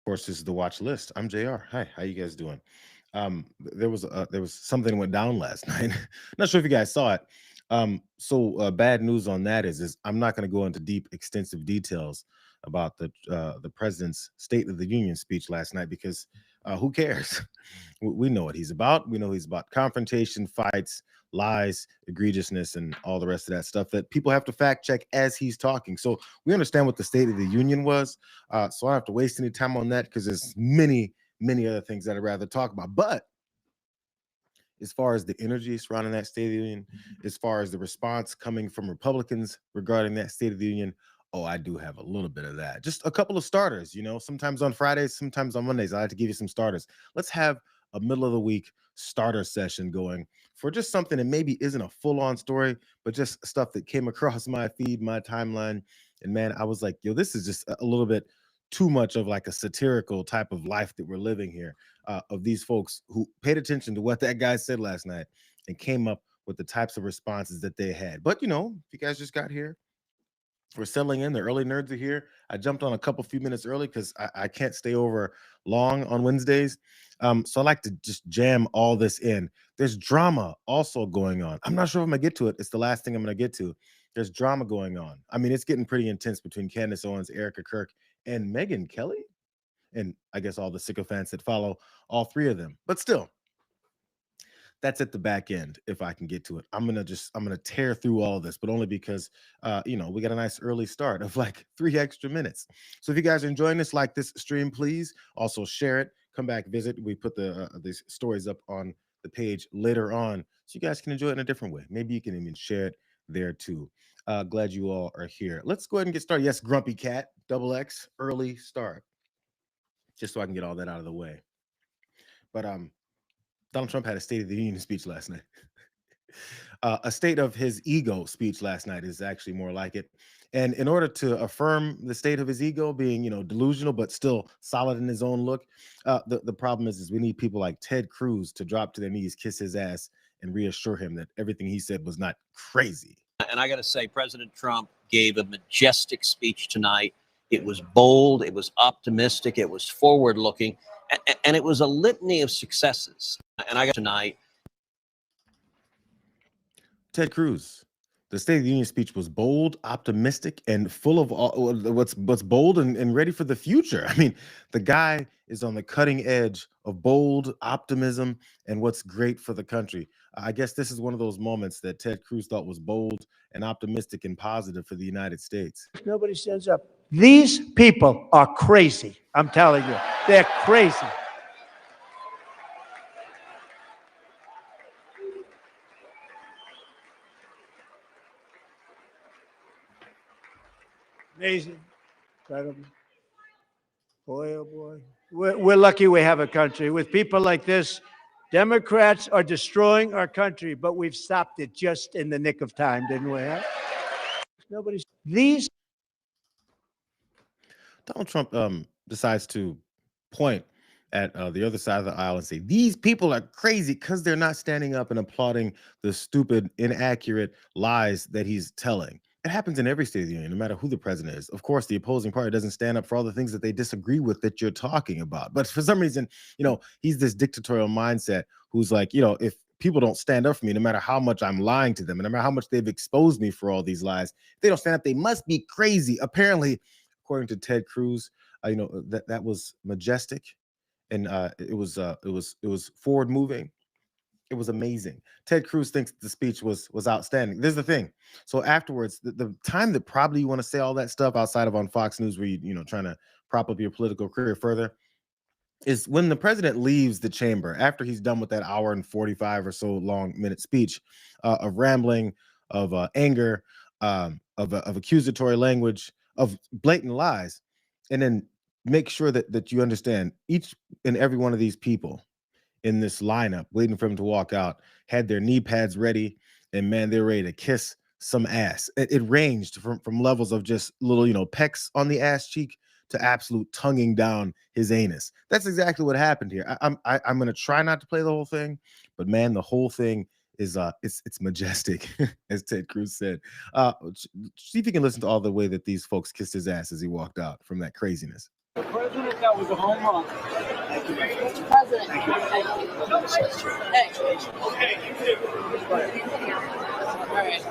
Of course, this is the watch list. I'm Jr. Hi, how you guys doing? There was something went down last night. Not sure if you guys saw it. Bad news on that is I'm not going to go into deep, extensive details about the president's State of the Union speech last night because who cares? We know what he's about. We know he's about confrontation, fights, lies, egregiousness, and all the rest of that stuff that people have to fact check as he's talking. So we understand what the State of the Union was. So I don't have to waste any time on that because there's many other things that I'd rather talk about. But as far as the energy surrounding that State of the Union, as far as the response coming from Republicans regarding that State of the Union, oh, I do have a little bit of that. Just a couple of starters, sometimes on Fridays, sometimes on Mondays. I like to give you some starters. Let's have a middle of the week starter session going for just something that maybe isn't a full on story, but just stuff that came across my feed, my timeline. And man, I was like, yo, this is just a little bit too much of like a satirical type of life that we're living here, of these folks who paid attention to what that guy said last night and came up with the types of responses that they had. But if you guys just got here, we're settling in. The early nerds are here. I jumped on a couple few minutes early because I can't stay over long on Wednesdays. So I like to just jam all this in. There's drama also going on. I'm not sure if I'm gonna get to it. It's the last thing I'm gonna get to. There's drama going on. I mean, it's getting pretty intense between Candace Owens, Erica Kirk, and Megan Kelly, and I guess all the sycophants that follow all three of them. But still, that's at the back end. If I can get to it, I'm gonna tear through all of this, but only because we got a nice early start of like 3 extra minutes. So if you guys are enjoying this, like this stream, please also share it. Come back, visit. We put these stories up on the page later on, so you guys can enjoy it in a different way. Maybe you can even share it there too. Glad you all are here. Let's go ahead and get started. Yes, Grumpy Cat, double X, early start, just so I can get all that out of the way. But Donald Trump had a State of the Union speech last night. A state of his ego speech last night is actually more like it. And in order to affirm the state of his ego, being delusional but still solid in his own look, the problem is we need people like Ted Cruz to drop to their knees, kiss his ass, and reassure him that everything he said was not crazy. And I got to say, President Trump gave a majestic speech tonight. It was bold, it was optimistic, it was forward looking, and it was a litany of successes. And I got tonight. Ted Cruz. The State of the Union speech was bold, optimistic, and full of all what's bold and ready for the future. I mean, the guy is on the cutting edge of bold optimism and what's great for the country. I guess this is one of those moments that Ted Cruz thought was bold and optimistic and positive for the United States. Nobody stands up. These people are crazy. I'm telling you, they're crazy. Amazing, incredible. Boy, oh boy. We're lucky we have a country. With people like this, Democrats are destroying our country, but we've stopped it just in the nick of time, didn't we? Huh? Nobody's these. Donald Trump decides to point at the other side of the aisle and say, these people are crazy because they're not standing up and applauding the stupid, inaccurate lies that he's telling. It happens in every State of the Union, no matter who the president is. Of course, the opposing party doesn't stand up for all the things that they disagree with that you're talking about. But for some reason, he's this dictatorial mindset who's like, if people don't stand up for me, no matter how much I'm lying to them, and no matter how much they've exposed me for all these lies, if they don't stand up, they must be crazy. Apparently, according to Ted Cruz, that was majestic, and it was forward moving. It was amazing. Ted Cruz thinks the speech was outstanding. There's the thing. So afterwards, the time that probably you want to say all that stuff outside of on Fox News, where you trying to prop up your political career further, is when the president leaves the chamber after he's done with that hour and 45 or so long minute speech of rambling, of anger, of accusatory language, of blatant lies, and then make sure that you understand each and every one of these people in this lineup waiting for him to walk out had their knee pads ready, and man, they're ready to kiss some ass. It ranged from levels of just little pecks on the ass cheek to absolute tonguing down his anus. That's exactly what happened here. I'm gonna try not to play the whole thing, but man, the whole thing is it's majestic, as Ted Cruz said. See if you can listen to all the way that these folks kissed his ass as he walked out from that craziness. The president, that was a home run. Thank you, Mr. President. Thank you. Hey. Okay, you too. All right.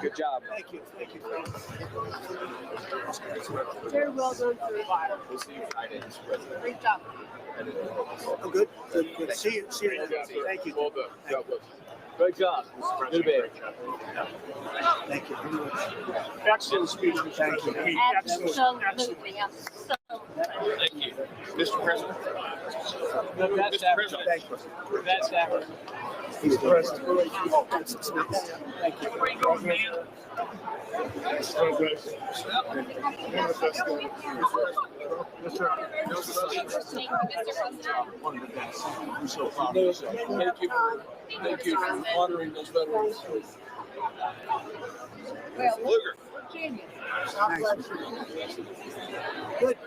Good job. Thank you. Thank you. Very well done. We'll see you Friday, Mr. President. Great job. Oh, good. Good. See you. See you. Thank you. Well done. God bless. Good job. Good baby. Thank you. Excellent speech. Thank you. Absolutely. Thank you. Mr. President. The best Thank ever. you. The best ever. Mr. President. Thank you. One of the best. I'm so proud of you. Thank you for honoring those veterans. Well, Luger. Good.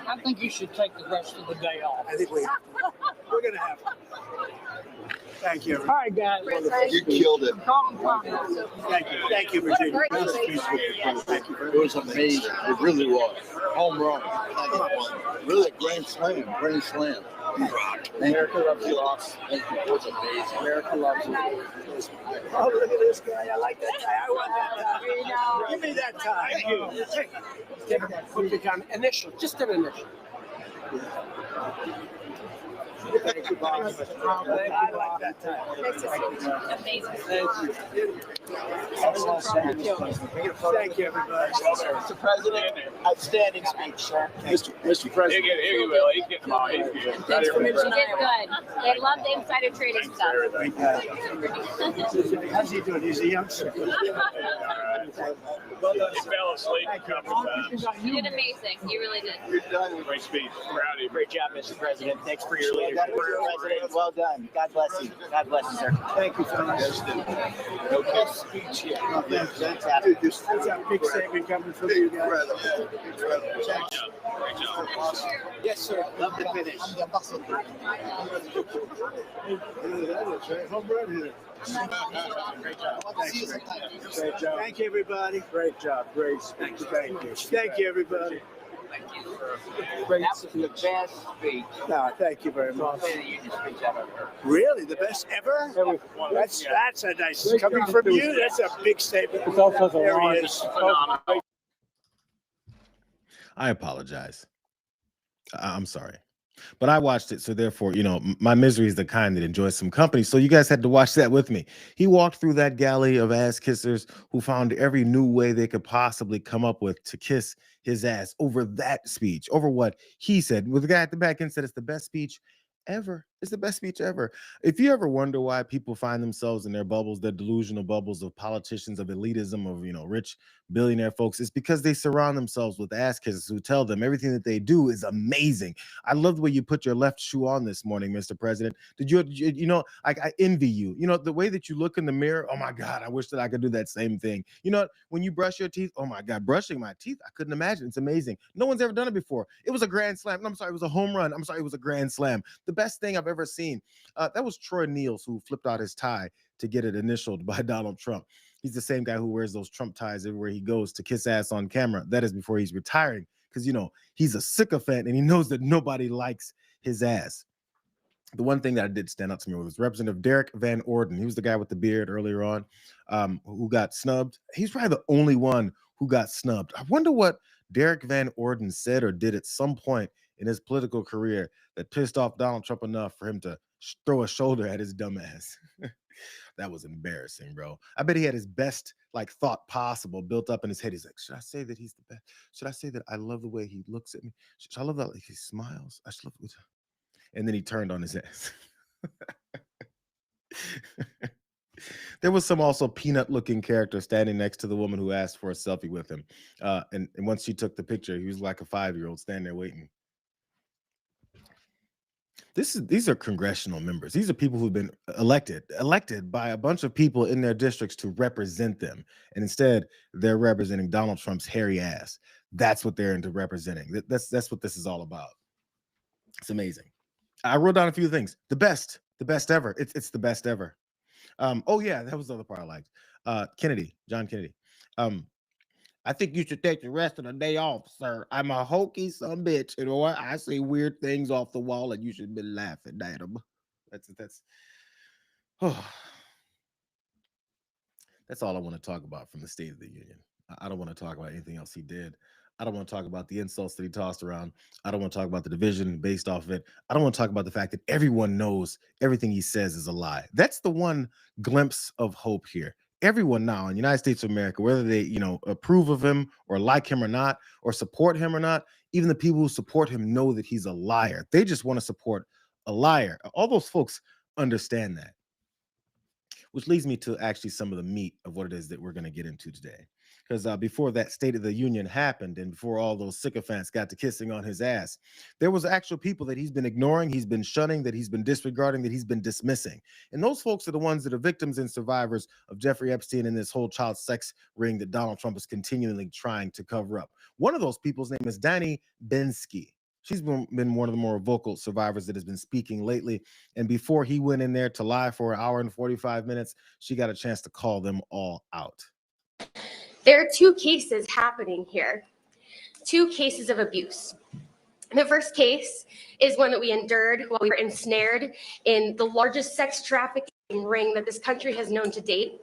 I think you should take the rest of the day off. I think we have to. We're going to have to. Thank you. All right, guys. You killed it. Thank you. Thank you, Virginia. Thank you. It was amazing. It really was. Home run. Really, grand slam. Grand slam. America loves you, Ross. Thank you. It was amazing. America loves you. Oh, look at this guy. I like that guy. I want that tie. Give me that tie. Thank you. Put the time. Initial. Just an initial. Thank you, Bob. I like that tie. amazing. Thank you. Thank you, everybody. Mr. President, outstanding speech, sir. Mr. President. Here you will. He's getting by. You did good. They love the insider trading stuff. How's he doing? He's a youngster. Well done. He fell asleep. You did amazing. You really did. Great speech. Proud of you. Great job, Mr. President. Thanks for your leadership. President, well done. God bless you. God bless you, sir. Thank you, fellas. No best speech yet. That's a big statement coming from you guys. Great job. Yes, sir. Love the finish. Home run here. Great job. Great job. Thank you, everybody. Great job. Great. Thank you. Thank you, everybody. Great. That was the best speech. No, thank you very much. The union speech I've ever heard. Really, the best ever? That's a nice coming from you. That's a big statement. There he is. I apologize. I'm sorry. But I watched it, so therefore, my misery is the kind that enjoys some company. So you guys had to watch that with me. He walked through that galley of ass kissers who found every new way they could possibly come up with to kiss his ass over that speech, over what he said. With the guy at the back end said it's the best speech ever. It's the best speech ever. If you ever wonder why people find themselves in their bubbles, their delusional bubbles of politicians, of elitism, of rich billionaire folks, it's because they surround themselves with ass kissers who tell them everything that they do is amazing. I love the way you put your left shoe on this morning, Mr. President. I envy you. The way that you look in the mirror. Oh my God, I wish that I could do that same thing. When you brush your teeth, oh my God, brushing my teeth, I couldn't imagine. It's amazing. No one's ever done it before. It was a grand slam. No, I'm sorry, it was a home run. I'm sorry, it was a grand slam. The best thing I've ever seen. That was Troy Niels, who flipped out his tie to get it initialed by Donald Trump. He's the same guy who wears those Trump ties everywhere he goes to kiss ass on camera. That is before he's retiring, because he's a sycophant and he knows that nobody likes his ass. The one thing that I did stand out to me was Representative Derek Van Orden. He was the guy with the beard earlier on, who got snubbed. He's probably the only one who got snubbed. I wonder what Derek Van Orden said or did at some point in his political career that pissed off Donald Trump enough for him to throw a shoulder at his dumb ass. That was embarrassing, bro. I bet he had his best thought possible built up in his head. He's like, should I say that he's the best? Should I say that I love the way he looks at me? Should I love that he smiles? I should love it. And then he turned on his ass. There was some also peanut-looking character standing next to the woman who asked for a selfie with him. And once she took the picture, he was like a 5-year-old standing there waiting. These are congressional members. These are people who've been elected by a bunch of people in their districts to represent them. And instead, they're representing Donald Trump's hairy ass. That's what they're into representing. That's what this is all about. It's amazing. I wrote down a few things. The best ever. It's the best ever. Oh yeah, that was the other part I liked. Kennedy, John Kennedy. Um, I think you should take the rest of the day off, sir. I'm a hokey some bitch. You know what? I see weird things off the wall, and you should be laughing at them. That's. Oh, that's all I want to talk about from the State of the Union. I don't want to talk about anything else he did. I don't want to talk about the insults that he tossed around. I don't want to talk about the division based off of it. I don't want to talk about the fact that everyone knows everything he says is a lie. That's the one glimpse of hope here. Everyone now in the United States of America, whether they, approve of him or like him or not, or support him or not, even the people who support him know that he's a liar. They just want to support a liar. All those folks understand that, which leads me to actually some of the meat of what it is that we're going to get into today. Because before that State of the Union happened, and before all those sycophants got to kissing on his ass, there was actual people that he's been ignoring, he's been shunning, that he's been disregarding, that he's been dismissing. And those folks are the ones that are victims and survivors of Jeffrey Epstein and this whole child sex ring that Donald Trump is continually trying to cover up. One of those people's name is Danny Bensky. She's been one of the more vocal survivors that has been speaking lately. And before he went in there to lie for an hour and 45 minutes, she got a chance to call them all out. There are two cases happening here, two cases of abuse. The first case is one that we endured while we were ensnared in the largest sex trafficking ring that this country has known to date.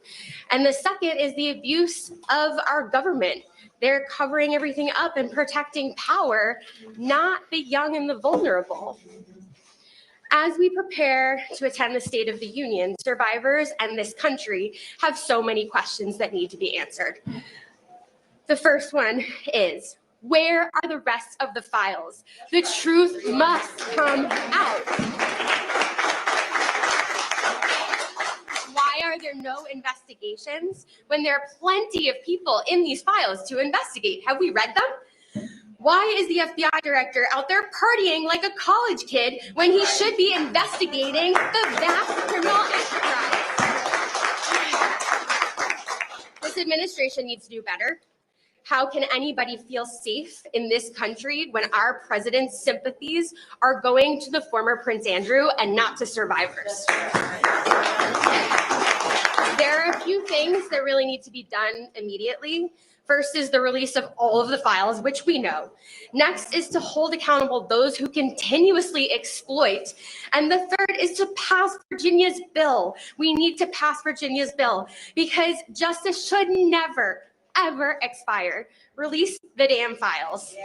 And the second is the abuse of our government. They're covering everything up and protecting power, not the young and the vulnerable. As we prepare to attend the State of the Union, survivors and this country have so many questions that need to be answered. The first one is, where are the rest of the files? The truth must come out. Why are there no investigations when there are plenty of people in these files to investigate? Have we read them? Why is the FBI director out there partying like a college kid when he should be investigating the vast criminal enterprise? This administration needs to do better. How can anybody feel safe in this country when our president's sympathies are going to the former Prince Andrew and not to survivors? There are a few things that really need to be done immediately. First is the release of all of the files, which we know. Next is to hold accountable those who continuously exploit. And the third is to pass Virginia's bill. We need to pass Virginia's bill because justice should never, ever expire. Release the damn files.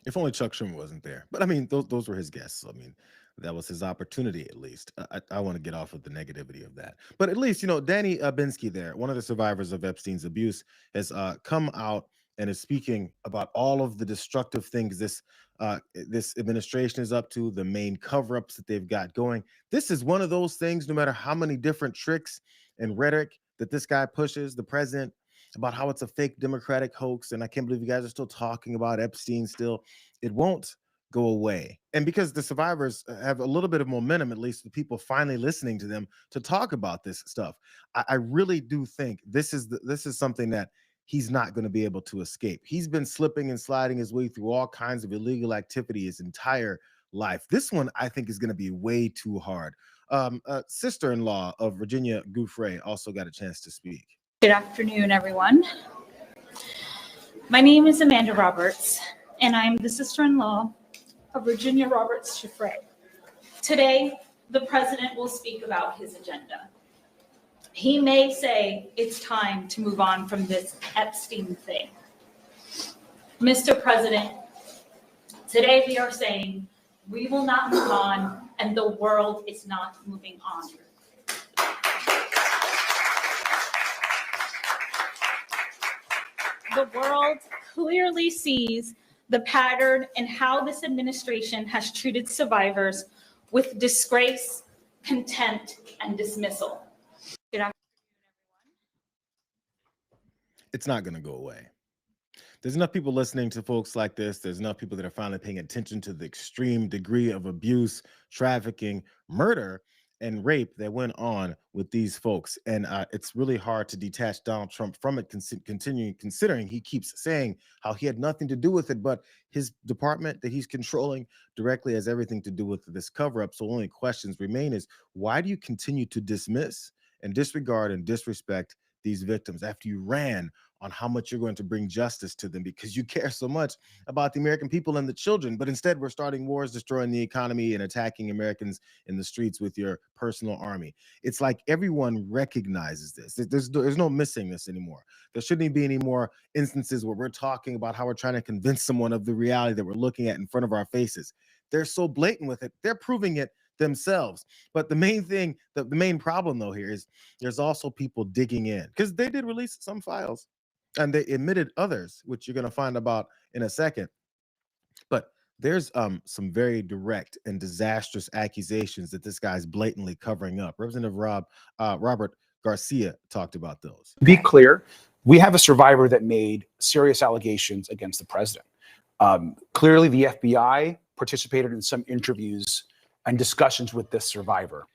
If only Chuck Schumer wasn't there. But I mean, those were his guests. I mean, that was his opportunity, at least. I want to get off of the negativity of that. But at least, Danny Bensky there, one of the survivors of Epstein's abuse, has come out and is speaking about all of the destructive things this administration is up to, the main cover-ups that they've got going. This is one of those things, no matter how many different tricks and rhetoric that this guy pushes, the president, about how it's a fake Democratic hoax. And I can't believe you guys are still talking about Epstein still. It won't go away. And because the survivors have a little bit of momentum, at least the people finally listening to them to talk about this stuff, I really do think this is something that he's not going to be able to escape. He's been slipping and sliding his way through all kinds of illegal activity his entire life. This one, I think, is going to be way too hard. Sister-in-law of Virginia Giuffre also got a chance to speak. Good afternoon, everyone. My name is Amanda Roberts, and I'm the sister-in-law of Virginia Roberts Giuffre. Today, the president will speak about his agenda. He may say it's time to move on from this Epstein thing. Mr. President, today we are saying we will not move on, and the world is not moving on. The world clearly sees the pattern in how this administration has treated survivors with disgrace, contempt, and dismissal. Good afternoon, everyone. It's not going to go away. There's enough people listening to folks like this. There's enough people that are finally paying attention to the extreme degree of abuse, trafficking, murder, and rape that went on with these folks. And it's really hard to detach Donald Trump from it, continuing considering he keeps saying how he had nothing to do with it, but his department that he's controlling directly has everything to do with this cover up. So only questions remain is, why do you continue to dismiss and disregard and disrespect these victims after you ran on how much you're going to bring justice to them because you care so much about the American people and the children? But instead, we're starting wars, destroying the economy, and attacking Americans in the streets with your personal army. It's like everyone recognizes this. There's no missing this anymore. There shouldn't be any more instances where we're talking about how we're trying to convince someone of the reality that we're looking at in front of our faces. They're so blatant with it. They're proving it themselves. But the main thing, the main problem though here is there's also people digging in because they did release some files and they admitted others, which you're going to find about in a second. But there's some very direct and disastrous accusations that this guy's blatantly covering up. Representative Robert Garcia talked about those. Be clear, we have a survivor that made serious allegations against the president. Clearly, the FBI participated in some interviews and discussions with this survivor.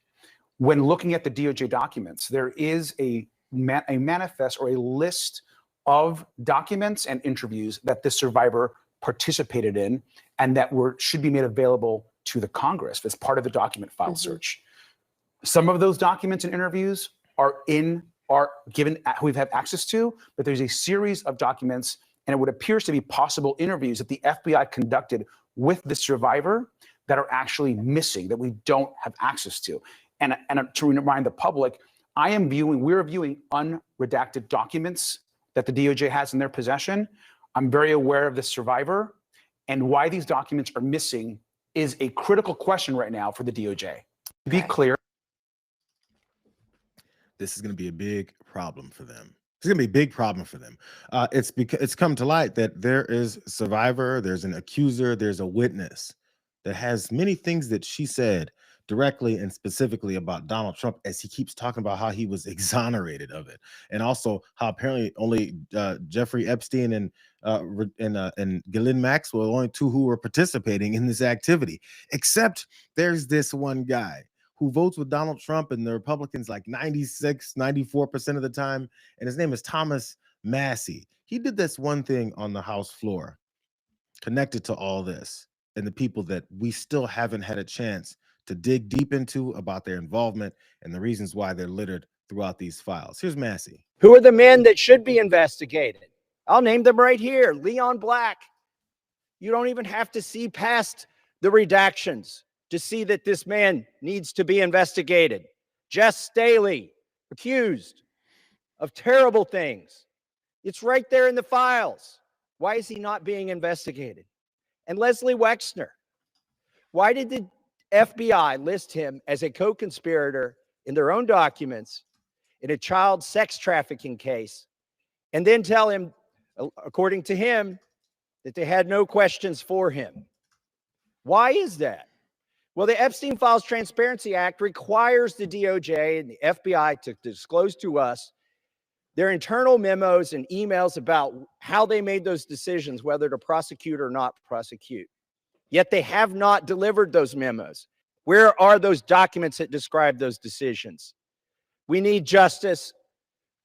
When looking at the DOJ documents, there is a manifest or a list of documents and interviews that this survivor participated in and that should be made available to the Congress as part of the document file search. Some of those documents and interviews are given we've had access to, but there's a series of documents and it would appear to be possible interviews that the FBI conducted with the survivor that are actually missing, that we don't have access to. And to remind the public, we're viewing unredacted documents that the DOJ has in their possession. I'm very aware of the survivor, and why these documents are missing is a critical question right now for the DOJ. To be clear, this is going to be a big problem for them. It's going to be a big problem for them. It's because it's come to light that there is a survivor, there's an accuser, there's a witness that has many things that she said directly and specifically about Donald Trump, as he keeps talking about how he was exonerated of it, and also how apparently only Jeffrey Epstein and Ghislaine Maxwell are the only two who were participating in this activity. Except there's this one guy who votes with Donald Trump and the Republicans like 94% of the time, and his name is Thomas Massie. He did this one thing on the House floor connected to all this and the people that we still haven't had a chance to dig deep into about their involvement and the reasons why they're littered throughout these files. Here's Massie. Who are the men that should be investigated? I'll name them right here. Leon Black. You don't even have to see past the redactions to see that this man needs to be investigated. Jess Staley, accused of terrible things. It's right there in the files. Why is he not being investigated? And Leslie Wexner. Why did the FBI list him as a co-conspirator in their own documents in a child sex trafficking case and then tell him, according to him, that they had no questions for him? Why is that? Well, the Epstein Files Transparency Act requires the DOJ and the FBI to disclose to us their internal memos and emails about how they made those decisions, whether to prosecute or not prosecute. Yet they have not delivered those memos. Where are those documents that describe those decisions? We need justice.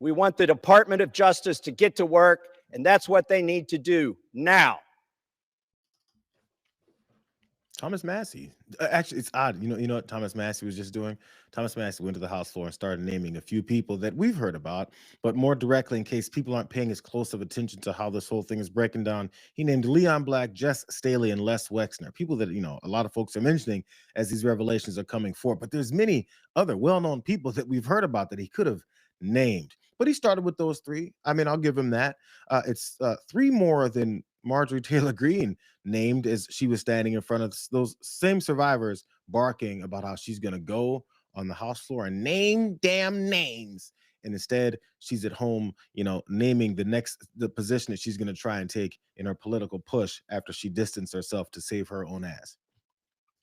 We want the Department of Justice to get to work, and that's what they need to do now. Thomas Massie. Actually, it's odd. You know what Thomas Massie was just doing? Thomas Massie went to the House floor and started naming a few people that we've heard about, but more directly, in case people aren't paying as close of attention to how this whole thing is breaking down, he named Leon Black, Jess Staley, and Les Wexner, people that, a lot of folks are mentioning as these revelations are coming forth. But there's many other well-known people that we've heard about that he could have named. But he started with those three. I mean, I'll give him that. It's three more than Marjorie Taylor Greene named as she was standing in front of those same survivors barking about how she's going to go on the House floor and name damn names. And instead, she's at home, naming the position that she's going to try and take in her political push after she distanced herself to save her own ass.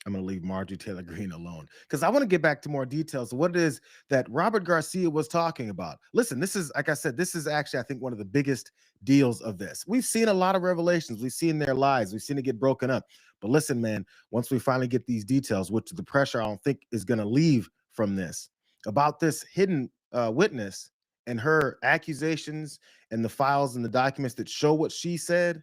I'm going to leave Marjorie Taylor Greene alone because I want to get back to more details of what it is that Robert Garcia was talking about. Listen, this is, like I said, this is actually, I think, one of the biggest deals of this. We've seen a lot of revelations. We've seen their lies. We've seen it get broken up. But listen, man, once we finally get these details, which the pressure I don't think is going to leave from this about this hidden witness and her accusations and the files and the documents that show what she said,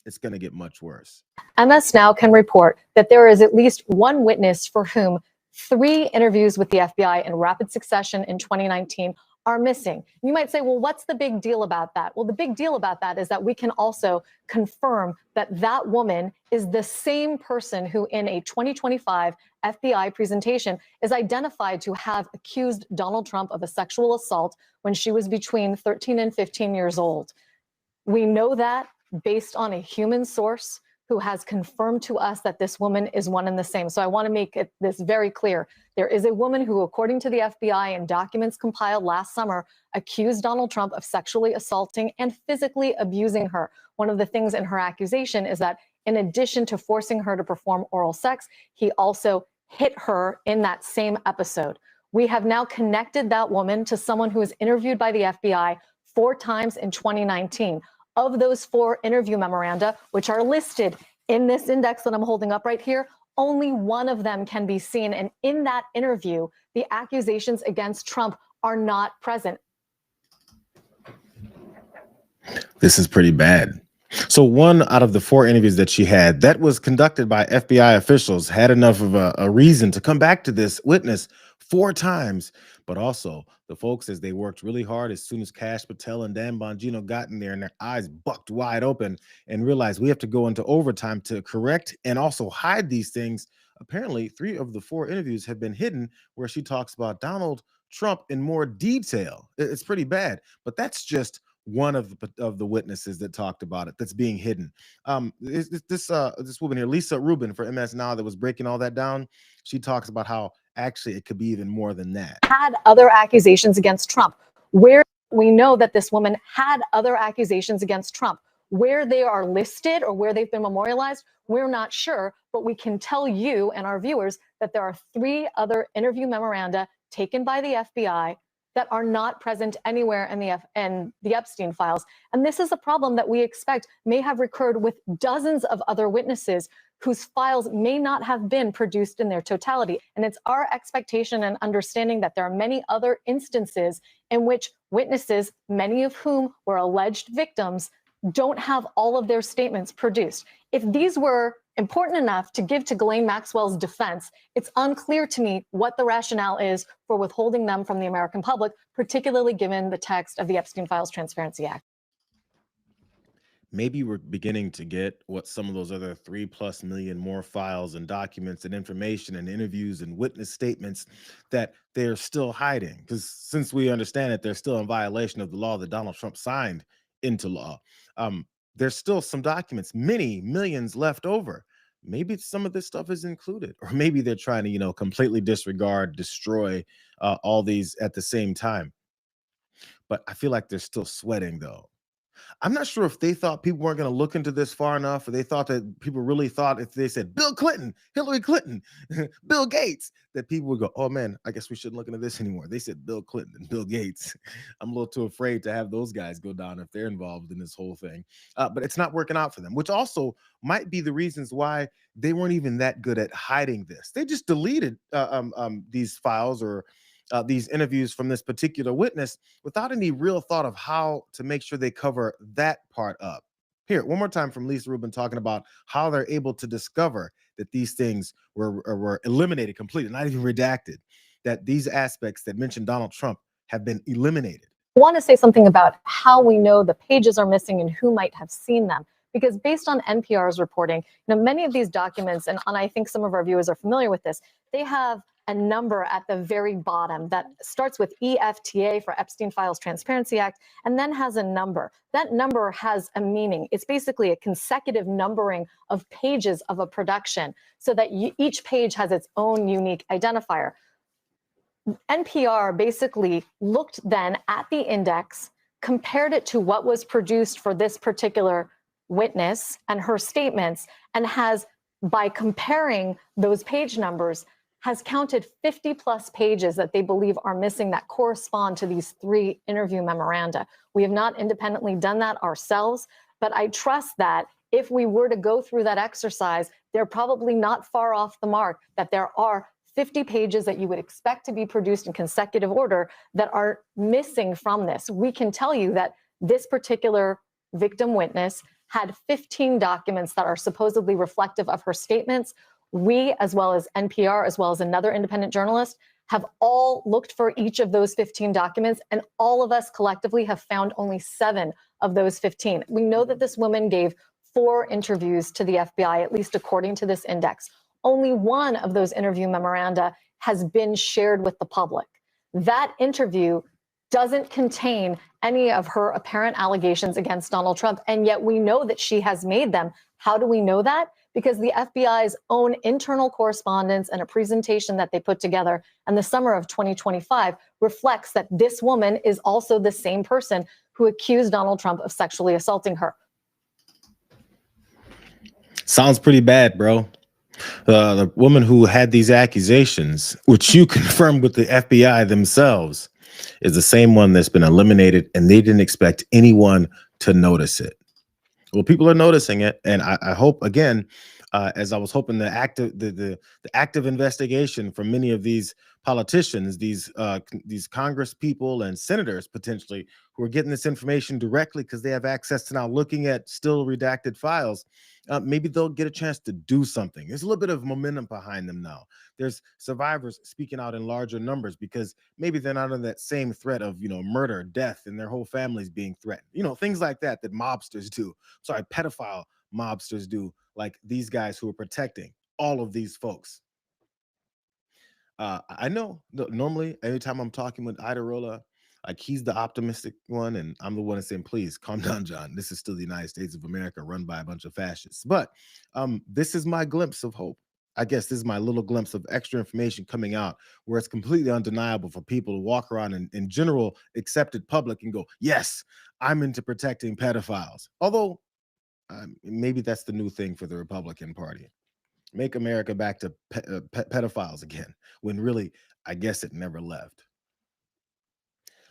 it's going to get much worse. MS Now can report that there is at least one witness for whom 3 interviews with the FBI in rapid succession in 2019 are missing. You might say, well, what's the big deal about that? Well, the big deal about that is that we can also confirm that that woman is the same person who in a 2025 FBI presentation is identified to have accused Donald Trump of a sexual assault when she was between 13 and 15 years old. We know that based on a human source who has confirmed to us that this woman is one and the same. So I want to make this very clear. There is a woman who, according to the FBI and documents compiled last summer, accused Donald Trump of sexually assaulting and physically abusing her. One of the things in her accusation is that in addition to forcing her to perform oral sex, he also hit her in that same episode. We have now connected that woman to someone who was interviewed by the FBI 4 times in 2019. Of those 4 interview memoranda, which are listed in this index that I'm holding up right here, only one of them can be seen. And in that interview, the accusations against Trump are not present. This is pretty bad. So 1 out of the 4 interviews that she had that was conducted by FBI officials had enough of a reason to come back to this witness 4 times. But also the folks, as they worked really hard, as soon as Cash Patel and Dan Bongino got in there and their eyes bucked wide open and realized we have to go into overtime to correct and also hide these things. Apparently 3 of the 4 interviews have been hidden where she talks about Donald Trump in more detail. It's pretty bad, but that's just one of the witnesses that talked about it that's being hidden. This woman here, Lisa Rubin for MS Now, that was breaking all that down. She talks about how actually it could be even more than that. Had other accusations against Trump, where we know that this woman had other accusations against Trump. Where they are listed or where they've been memorialized, we're not sure, but we can tell you and our viewers that there are 3 other interview memoranda taken by the FBI that are not present anywhere in the Epstein files. And this is a problem that we expect may have recurred with dozens of other witnesses whose files may not have been produced in their totality. And it's our expectation and understanding that there are many other instances in which witnesses, many of whom were alleged victims, don't have all of their statements produced. If these were important enough to give to Ghislaine Maxwell's defense, it's unclear to me what the rationale is for withholding them from the American public, particularly given the text of the Epstein Files Transparency Act. Maybe we're beginning to get what some of those other 3+ million more files and documents and information and interviews and witness statements that they're still hiding. Because since we understand that they're still in violation of the law that Donald Trump signed into law, there's still some documents, many millions left over. Maybe some of this stuff is included, or maybe they're trying to, completely disregard, destroy all these at the same time. But I feel like they're still sweating, though. I'm not sure if they thought people weren't going to look into this far enough, or they thought that people really thought if they said Bill Clinton, Hillary Clinton, Bill Gates, that people would go, oh man, I guess we shouldn't look into this anymore. They said Bill Clinton and Bill Gates. I'm a little too afraid to have those guys go down if they're involved in this whole thing. But it's not working out for them, which also might be the reasons why they weren't even that good at hiding this. They just deleted these files or these interviews from this particular witness without any real thought of how to make sure they cover that part up. Here, one more time from Lisa Rubin talking about how they're able to discover that these things were eliminated completely, not even redacted, that these aspects that mention Donald Trump have been eliminated. I want to say something about how we know the pages are missing and who might have seen them. Because based on NPR's reporting, many of these documents, and I think some of our viewers are familiar with this, they have a number at the very bottom that starts with EFTA for Epstein Files Transparency Act, and then has a number. That number has a meaning. It's basically a consecutive numbering of pages of a production so that each page has its own unique identifier. NPR basically looked then at the index, compared it to what was produced for this particular witness and her statements, and has, by comparing those page numbers, has counted 50+ pages that they believe are missing that correspond to these 3 interview memoranda. We have not independently done that ourselves, but I trust that if we were to go through that exercise, they're probably not far off the mark, that there are 50 pages that you would expect to be produced in consecutive order that are missing from this. We can tell you that this particular victim witness had 15 documents that are supposedly reflective of her statements. We, as well as NPR, as well as another independent journalist, have all looked for each of those 15 documents, and all of us collectively have found only 7 of those 15. We know that this woman gave 4 interviews to the FBI, at least according to this index. Only 1 of those interview memoranda has been shared with the public. That interview doesn't contain any of her apparent allegations against Donald Trump, and yet we know that she has made them. How do we know that? Because the FBI's own internal correspondence and a presentation that they put together in the summer of 2025 reflects that this woman is also the same person who accused Donald Trump of sexually assaulting her. Sounds pretty bad, bro. The woman who had these accusations, which you confirmed with the FBI themselves, is the same one that's been eliminated, and they didn't expect anyone to notice it. Well, people are noticing it, and I hope, again, as I was hoping the active investigation from many of these politicians, these Congress people and senators potentially who are getting this information directly because they have access to now looking at still redacted files, maybe they'll get a chance to do something. There's a little bit of momentum behind them now. There's survivors speaking out in larger numbers because maybe they're not under that same threat of, murder, death, and their whole families being threatened. Things like that mobsters do. Sorry, pedophile mobsters do, like these guys who are protecting all of these folks. I know normally anytime I'm talking with Iderola, like he's the optimistic one, and I'm the one that's saying, please calm down, John. This is still the United States of America run by a bunch of fascists. But this is my glimpse of hope. I guess this is my little glimpse of extra information coming out where it's completely undeniable for people to walk around in general accepted public and go, yes, I'm into protecting pedophiles. Although maybe that's the new thing for the Republican Party. Make America back to pedophiles again, when really, I guess it never left.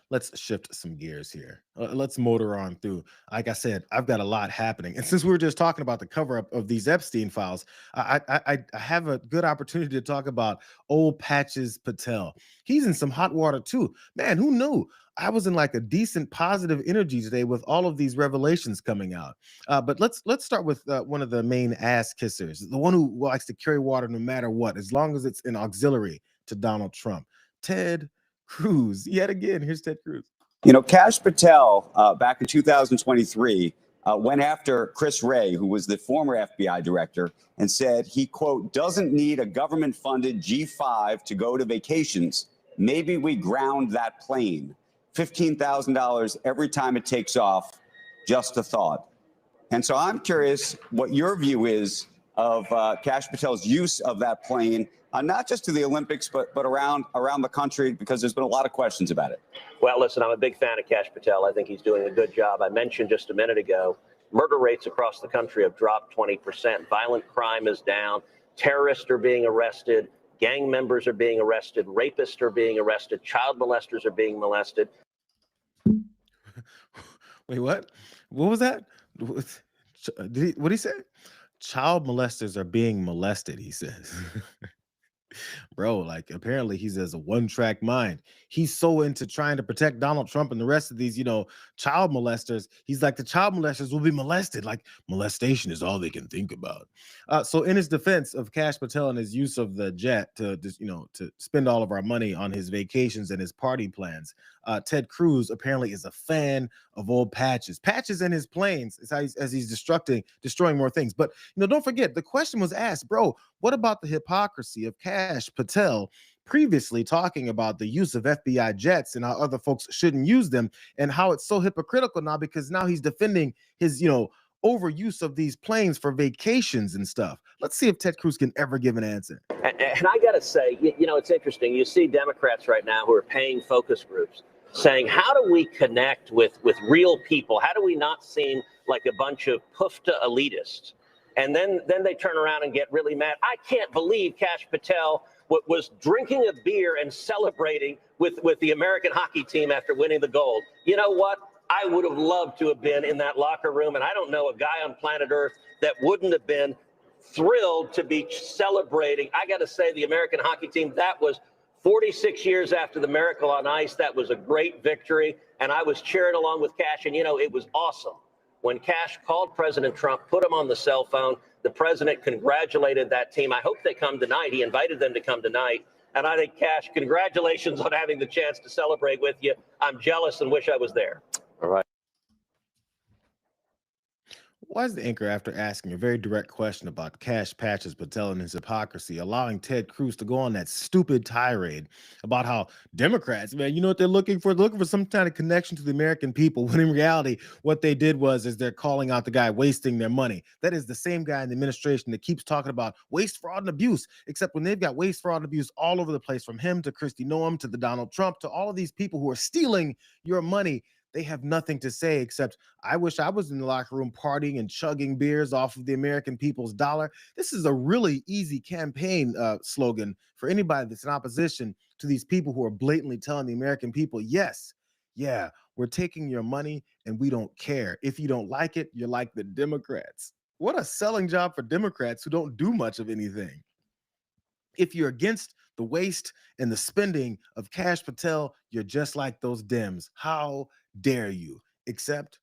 Let's shift some gears here. Let's motor on through. Like I said, I've got a lot happening. And since we were just talking about the cover up of these Epstein files, I have a good opportunity to talk about old Patches Patel. He's in some hot water too. Man, who knew? I was in like a decent positive energy today with all of these revelations coming out. But let's start with one of the main ass kissers, the one who likes to carry water no matter what, as long as it's an auxiliary to Donald Trump. Ted Cruz, yet again. Here's Ted Cruz. Kash Patel, back in 2023, went after Chris Wray, who was the former FBI director, and said he, quote, doesn't need a government-funded G5 to go to vacations. Maybe we ground that plane. $15,000 every time it takes off. Just a thought. And so I'm curious what your view is of Kash Patel's use of that plane, not just to the Olympics, but around the country, because there's been a lot of questions about it. Well, listen, I'm a big fan of Kash Patel. I think he's doing a good job. I mentioned just a minute ago, murder rates across the country have dropped 20%. Violent crime is down. Terrorists are being arrested. Gang members are being arrested. Rapists are being arrested. Child molesters are being molested. Wait, what? What was that? What did he say? Child molesters are being molested, he says. Bro, like apparently he says a one-track mind. He's so into trying to protect Donald Trump and the rest of these, child molesters. He's like, the child molesters will be molested. Like molestation is all they can think about. So in his defense of Kash Patel and his use of the jet to spend all of our money on his vacations and his party plans, Ted Cruz apparently is a fan of old Patches. Patches in his planes is how he's destroying more things. But don't forget, the question was asked, bro, what about the hypocrisy of Kash Patel previously talking about the use of FBI jets and how other folks shouldn't use them, and how it's so hypocritical now because now he's defending his, overuse of these planes for vacations and stuff. Let's see if Ted Cruz can ever give an answer. And I got to say, it's interesting. You see Democrats right now who are paying focus groups saying, how do we connect with real people? How do we not seem like a bunch of PUFTA elitists? And then they turn around and get really mad. I can't believe Kash Patel was drinking a beer and celebrating with the American hockey team after winning the gold. You know what? I would have loved to have been in that locker room, and I don't know a guy on planet Earth that wouldn't have been thrilled to be celebrating. I got to say, the American hockey team, that was 46 years after the Miracle on Ice. That was a great victory, and I was cheering along with Cash, and, you know, it was awesome. When Cash called President Trump, put him on the cell phone, the president congratulated that team. I hope they come tonight. He invited them to come tonight. And I think, Cash, congratulations on having the chance to celebrate with you. I'm jealous and wish I was there. All right. Why is the anchor, after asking a very direct question about Cash Patches Patel and his hypocrisy, allowing Ted Cruz to go on that stupid tirade about how Democrats, man, you know what they're looking for? They're looking for some kind of connection to the American people, when in reality, what they did is they're calling out the guy wasting their money. That is the same guy in the administration that keeps talking about waste, fraud, and abuse, except when they've got waste, fraud, and abuse all over the place, from him to Kristi Noem to the Donald Trump to all of these people who are stealing your money. They have nothing to say except, I wish I was in the locker room partying and chugging beers off of the American people's dollar. This is a really easy campaign slogan for anybody that's in opposition to these people who are blatantly telling the American people, yes, yeah, we're taking your money and we don't care. If you don't like it, you're like the Democrats. What a selling job for Democrats who don't do much of anything. If you're against the waste and the spending of Cash Patel, you're just like those Dems. How dare you? Except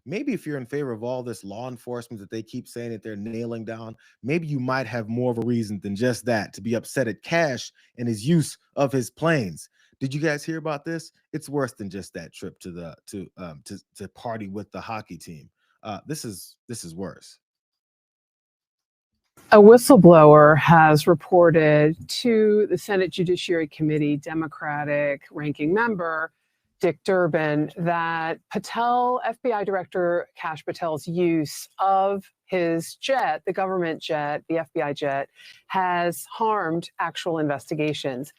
maybe if you're in favor of all this law enforcement that they keep saying that they're nailing down, maybe you might have more of a reason than just that to be upset at Cash and his use of his planes. Did you guys hear about this? It's worse than just that trip to party with the hockey team. This is worse. A whistleblower has reported to the Senate Judiciary Committee Democratic ranking member Dick Durbin that FBI Director Cash Patel's use of his jet, the government jet, the FBI jet, has harmed actual investigations.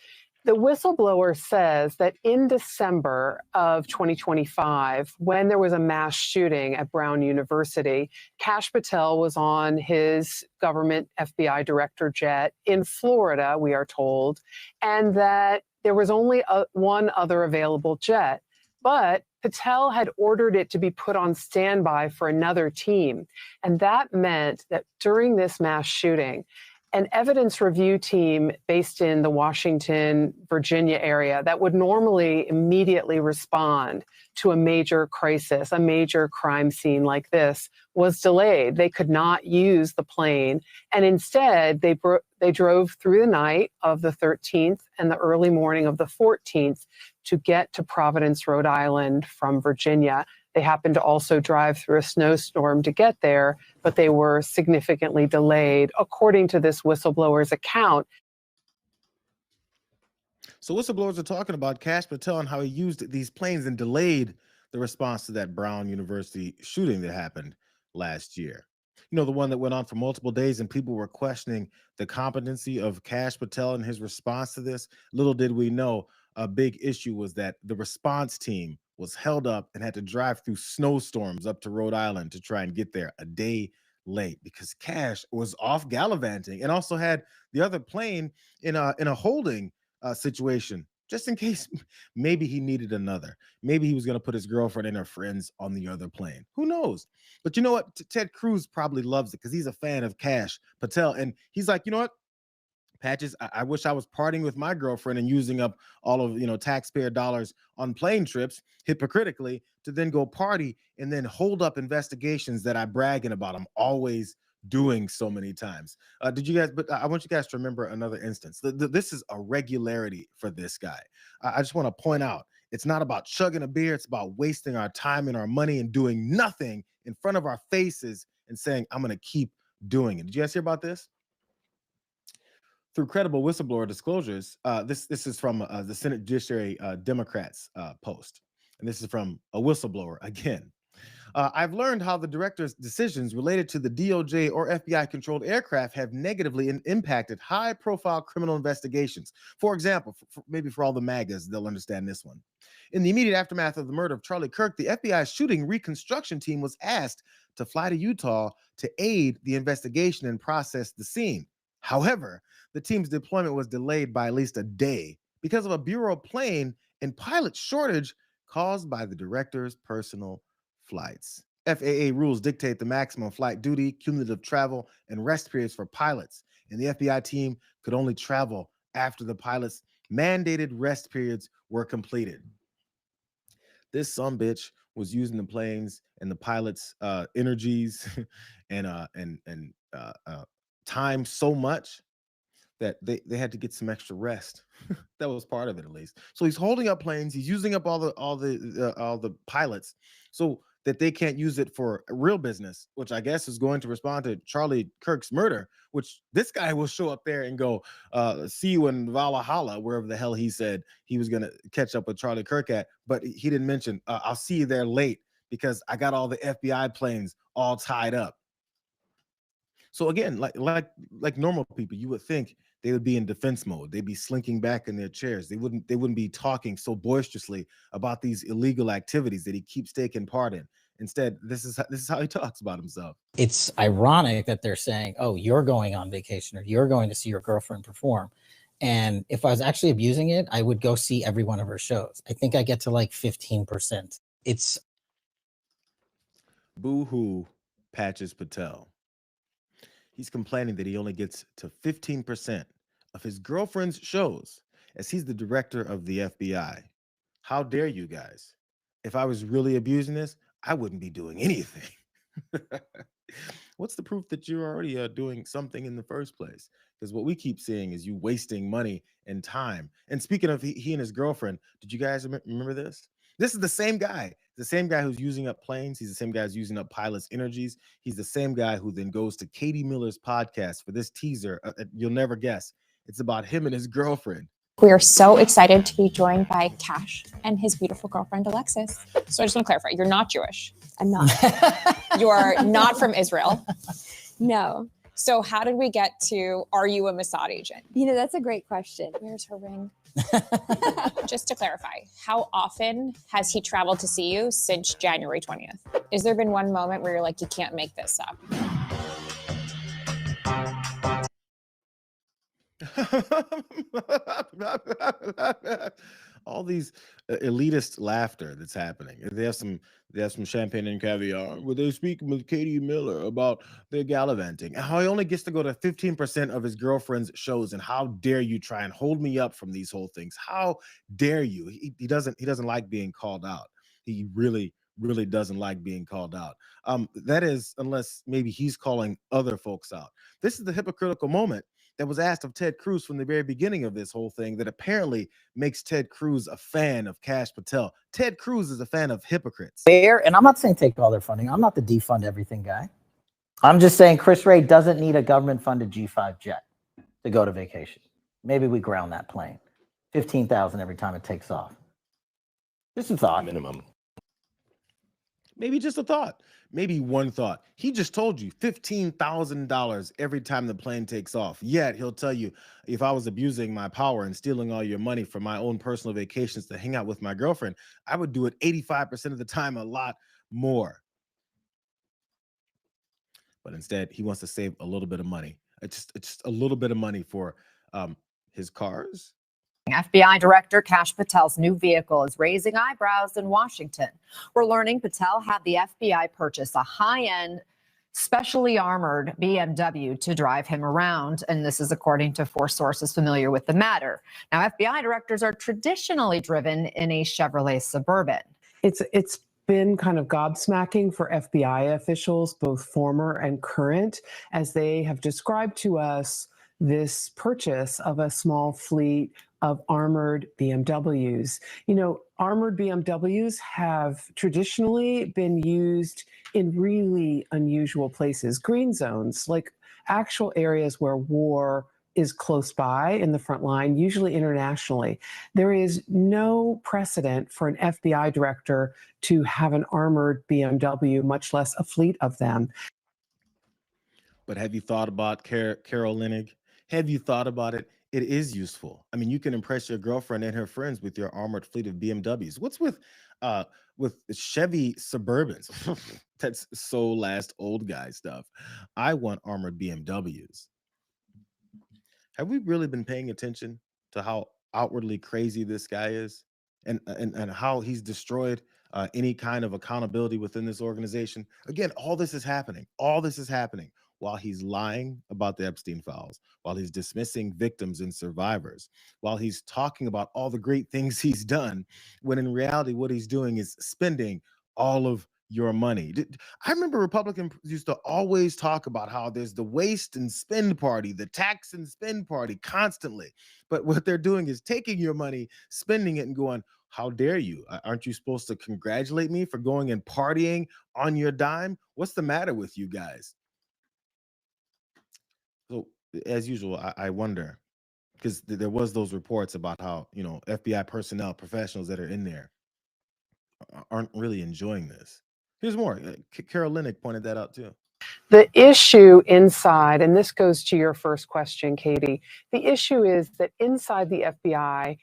The whistleblower says that in December of 2025, when there was a mass shooting at Brown University, Cash Patel was on his government FBI director jet in Florida, we are told, and that there was only one other available jet. But Patel had ordered it to be put on standby for another team. And that meant that during this mass shooting, an evidence review team based in the Washington, Virginia area that would normally immediately respond to a major crisis, a major crime scene like this, was delayed. They could not use the plane. And instead, they drove through the night of the 13th and the early morning of the 14th to get to Providence, Rhode Island from Virginia. They happened to also drive through a snowstorm to get there, but they were significantly delayed, according to this whistleblower's account. So whistleblowers are talking about Cash Patel and how he used these planes and delayed the response to that Brown University shooting that happened last year. You know, the one that went on for multiple days and people were questioning the competency of Cash Patel and his response to this. Little did we know, a big issue was that the response team was held up and had to drive through snowstorms up to Rhode Island to try and get there a day late because Cash was off gallivanting and also had the other plane in a holding situation, just in case maybe he needed another. Maybe he was going to put his girlfriend and her friends on the other plane. Who knows? But you know what? Ted Cruz probably loves it because he's a fan of Cash Patel. And he's like, you know what? Patches, I wish I was partying with my girlfriend and using up all of, taxpayer dollars on plane trips hypocritically to then go party and then hold up investigations that I'm bragging about. I'm always doing so many times. But I want you guys to remember another instance. This is a regularity for this guy. I just want to point out, it's not about chugging a beer. It's about wasting our time and our money and doing nothing in front of our faces and saying, I'm going to keep doing it. Did you guys hear about this? Through credible whistleblower disclosures, this is from the Senate Judiciary Democrats post, and this is from a whistleblower again. I've learned how the director's decisions related to the DOJ or FBI-controlled aircraft have negatively impacted high-profile criminal investigations. For example, maybe for all the MAGAs, they'll understand this one. In the immediate aftermath of the murder of Charlie Kirk, the FBI shooting reconstruction team was asked to fly to Utah to aid the investigation and process the scene. However, the team's deployment was delayed by at least a day because of a Bureau plane and pilot shortage caused by the director's personal flights. FAA rules dictate the maximum flight duty, cumulative travel, and rest periods for pilots, and the FBI team could only travel after the pilots' mandated rest periods were completed. This sumbitch was using the planes and the pilots' energies and time so much that they had to get some extra rest. That was part of it, at least. So he's holding up planes. He's using up all the pilots, so that they can't use it for real business, which I guess is going to respond to Charlie Kirk's murder. Which this guy will show up there and go, "See you in Valhalla," wherever the hell he said he was gonna catch up with Charlie Kirk at. But he didn't mention, "I'll see you there late because I got all the FBI planes all tied up." So again, like normal people, you would think they would be in defense mode. They'd be slinking back in their chairs. They wouldn't be talking so boisterously about these illegal activities that he keeps taking part in. Instead, this is how he talks about himself. It's ironic that they're saying, "Oh, you're going on vacation or you're going to see your girlfriend perform." And if I was actually abusing it, I would go see every one of her shows. I think I get to like 15%. It's Boo-hoo, Patches Patel. He's complaining that he only gets to 15% of his girlfriend's shows, as he's the director of the FBI. How dare you guys? If I was really abusing this, I wouldn't be doing anything. What's the proof that you're already doing something in the first place? Because what we keep seeing is you wasting money and time. And speaking of he and his girlfriend, did you guys remember this? This is the same guy who's using up planes. He's the same guy who's using up pilots' energies. He's the same guy who then goes to Katie Miller's podcast for this teaser. You'll never guess. It's about him and his girlfriend. We are so excited to be joined by Cash and his beautiful girlfriend, Alexis. So I just want to clarify, you're not Jewish. I'm not. You are not from Israel. No. So how did we get to, are you a Mossad agent? You know, that's a great question. Where's her ring? Just to clarify, how often has he traveled to see you since January 20th? Has there been one moment where you're like, you can't make this up? All these elitist laughter that's happening. They have some champagne and caviar where they're speaking with Katie Miller about their gallivanting and how he only gets to go to 15% of his girlfriend's shows. And how dare you try and hold me up from these whole things? How dare you? He doesn't like being called out. He really doesn't like being called out. That is, unless maybe he's calling other folks out. This is the hypocritical moment that was asked of Ted Cruz from the very beginning of this whole thing that apparently makes Ted Cruz a fan of Cash Patel. Ted Cruz is a fan of hypocrites. fair, and I'm not saying take all their funding. I'm not the defund everything guy. I'm just saying Chris Wray doesn't need a government-funded G5 jet to go to vacation. Maybe we ground that plane. $15,000 every time it takes off. Just a thought. Minimum. Maybe just a thought. Maybe one thought. He just told you $15,000 every time the plane takes off. Yet he'll tell you, if I was abusing my power and stealing all your money for my own personal vacations to hang out with my girlfriend, I would do it 85% of the time, a lot more. But instead, he wants to save a little bit of money. It's just a little bit of money for his cars. FBI Director Kash Patel's new vehicle is raising eyebrows in Washington. We're learning Patel had the FBI purchase a high-end, specially armored BMW to drive him around, and this is according to 4 sources familiar with the matter. Now, FBI directors are traditionally driven in a Chevrolet Suburban. It's been kind of gobsmacking for FBI officials, both former and current, as they have described to us this purchase of a small fleet of armored BMWs. You know, armored BMWs have traditionally been used in really unusual places, green zones, like actual areas where war is close by in the front line, usually internationally. There is no precedent for an FBI director to have an armored BMW, much less a fleet of them. But have you thought about Carol Leonnig? Have you thought about it? It is useful. I mean, you can impress your girlfriend and her friends with your armored fleet of BMWs. What's with Chevy Suburbans? That's so last old guy stuff. I want armored BMWs. Have we really been paying attention to how outwardly crazy this guy is, and how he's destroyed any kind of accountability within this organization. Again, all this is happening. All this is happening while he's lying about the Epstein files, while he's dismissing victims and survivors, while he's talking about all the great things he's done, when in reality, what he's doing is spending all of your money. I remember Republicans used to always talk about how there's the waste and spend party, the tax and spend party constantly. But what they're doing is taking your money, spending it, and going, how dare you? Aren't you supposed to congratulate me for going and partying on your dime? What's the matter with you guys? So, as usual, I wonder, because there was those reports about how, FBI personnel, professionals that are in there aren't really enjoying this. Here's more. Carol Linick pointed that out too. The issue inside, and this goes to your first question, Katie, the issue is that inside the FBI,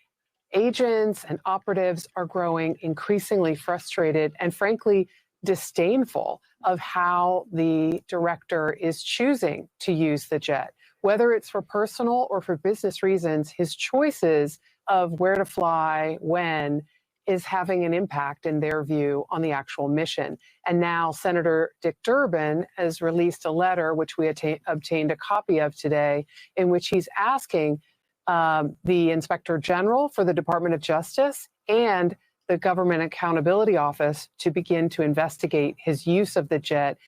agents and operatives are growing increasingly frustrated and frankly disdainful of how the director is choosing to use the jet. Whether it's for personal or for business reasons, his choices of where to fly, when, is having an impact, in their view, on the actual mission. And now Senator Dick Durbin has released a letter, which we obtained a copy of today, in which he's asking the Inspector General for the Department of Justice and the Government Accountability Office to begin to investigate his use of the jet.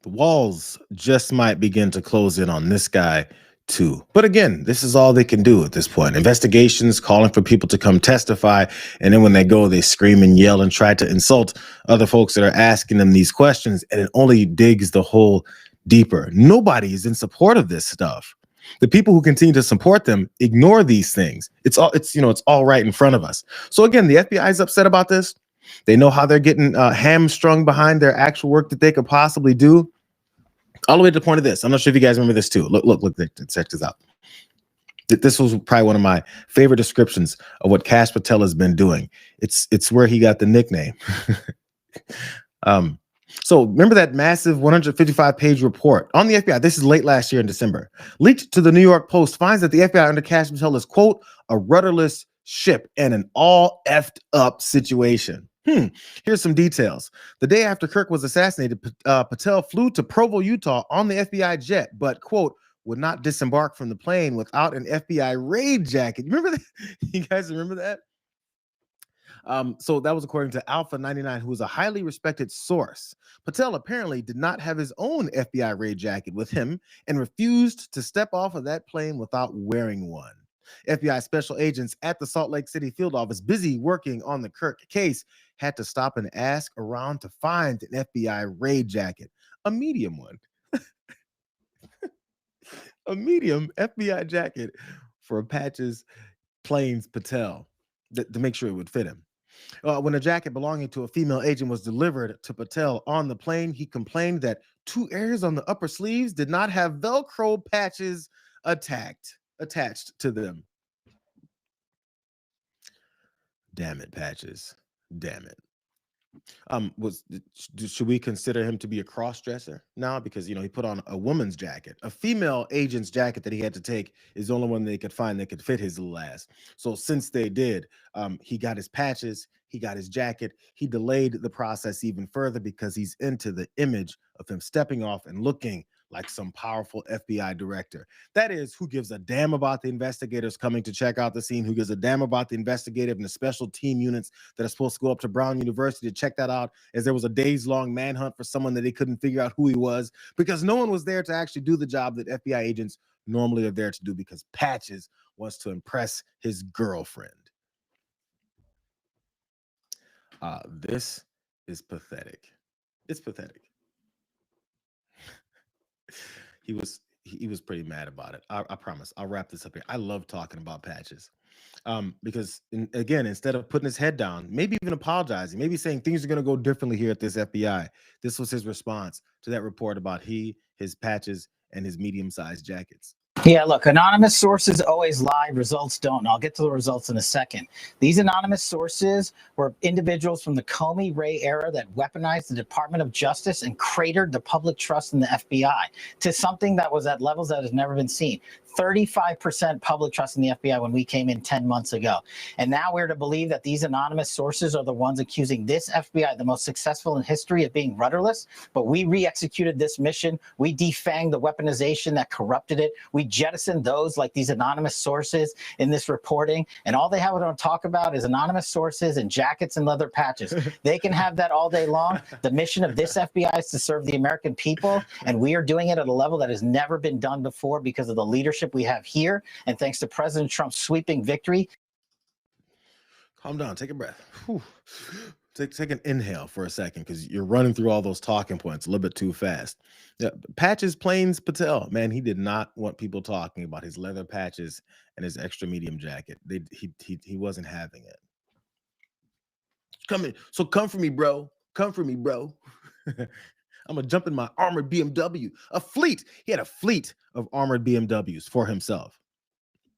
The walls just might begin to close in on this guy too. But again, this is all they can do at this point. Investigations, calling for people to come testify, and then when they go, they scream and yell and try to insult other folks that are asking them these questions, and it only digs the hole deeper. Nobody is in support of this stuff. The people who continue to support them ignore these things. It's all right in front of us. So again, the FBI is upset about this. They know how they're getting hamstrung behind their actual work that they could possibly do. All the way to the point of this. I'm not sure if you guys remember this too. Look, check this out. This was probably one of my favorite descriptions of what Kash Patel has been doing. It's where he got the nickname. So remember that massive 155-page report on the FBI. This is late last year in December. Leaked to the New York Post finds that the FBI under Kash Patel is, quote, a rudderless ship and an all effed up situation. Here's some details. The day after Kirk was assassinated, Patel flew to Provo, Utah on the FBI jet, but, quote, would not disembark from the plane without an FBI raid jacket. You remember that? You guys remember that? So that was according to Alpha 99, who is a highly respected source. Patel apparently did not have his own FBI raid jacket with him and refused to step off of that plane without wearing one. FBI special agents at the Salt Lake City field office, busy working on the Kirk case, had to stop and ask around to find an FBI raid jacket, a medium one. A medium FBI jacket for Patches Plains Patel to make sure it would fit him. When a jacket belonging to a female agent was delivered to Patel on the plane, he complained that two areas on the upper sleeves did not have Velcro patches attached to them. Damn it, Patches. Damn it. Should we consider him to be a cross-dresser now? Because, he put on a woman's jacket. A female agent's jacket that he had to take is the only one they could find that could fit his little ass. So since they did, he got his patches, he got his jacket. He delayed the process even further because he's into the image of him stepping off and looking like some powerful FBI director. That is, who gives a damn about the investigators coming to check out the scene, who gives a damn about the investigative and the special team units that are supposed to go up to Brown University to check that out, as there was a days-long manhunt for someone that they couldn't figure out who he was, because no one was there to actually do the job that FBI agents normally are there to do, because Patches wants to impress his girlfriend. This is pathetic. It's pathetic. He was pretty mad about it. I promise. I'll wrap this up here. I love talking about Patches because, again, instead of putting his head down, maybe even apologizing, maybe saying things are going to go differently here at this FBI, this was his response to that report about his Patches, and his medium-sized jackets. Yeah, look, anonymous sources always lie, results don't. And I'll get to the results in a second. These anonymous sources were individuals from the Comey Ray era that weaponized the Department of Justice and cratered the public trust in the FBI to something that was at levels that has never been seen. 35% public trust in the FBI when we came in 10 months ago. And now we're to believe that these anonymous sources are the ones accusing this FBI, the most successful in history, of being rudderless. But we re-executed this mission. We defanged the weaponization that corrupted it. We jettisoned those like these anonymous sources in this reporting. And all they have to talk about is anonymous sources and jackets and leather patches. They can have that all day long. The mission of this FBI is to serve the American people. And we are doing it at a level that has never been done before because of the leadership we have here, and thanks to President Trump's sweeping victory. Calm down, take a breath. Whew. Take an inhale for a second, because you're running through all those talking points a little bit too fast. Yeah, Patches Plains Patel, man, he did not want people talking about his leather patches and his extra medium jacket. He wasn't having it. Come for me, bro. Come for me, bro. I'm gonna jump in my armored BMW. A fleet. He had a fleet of armored BMWs for himself.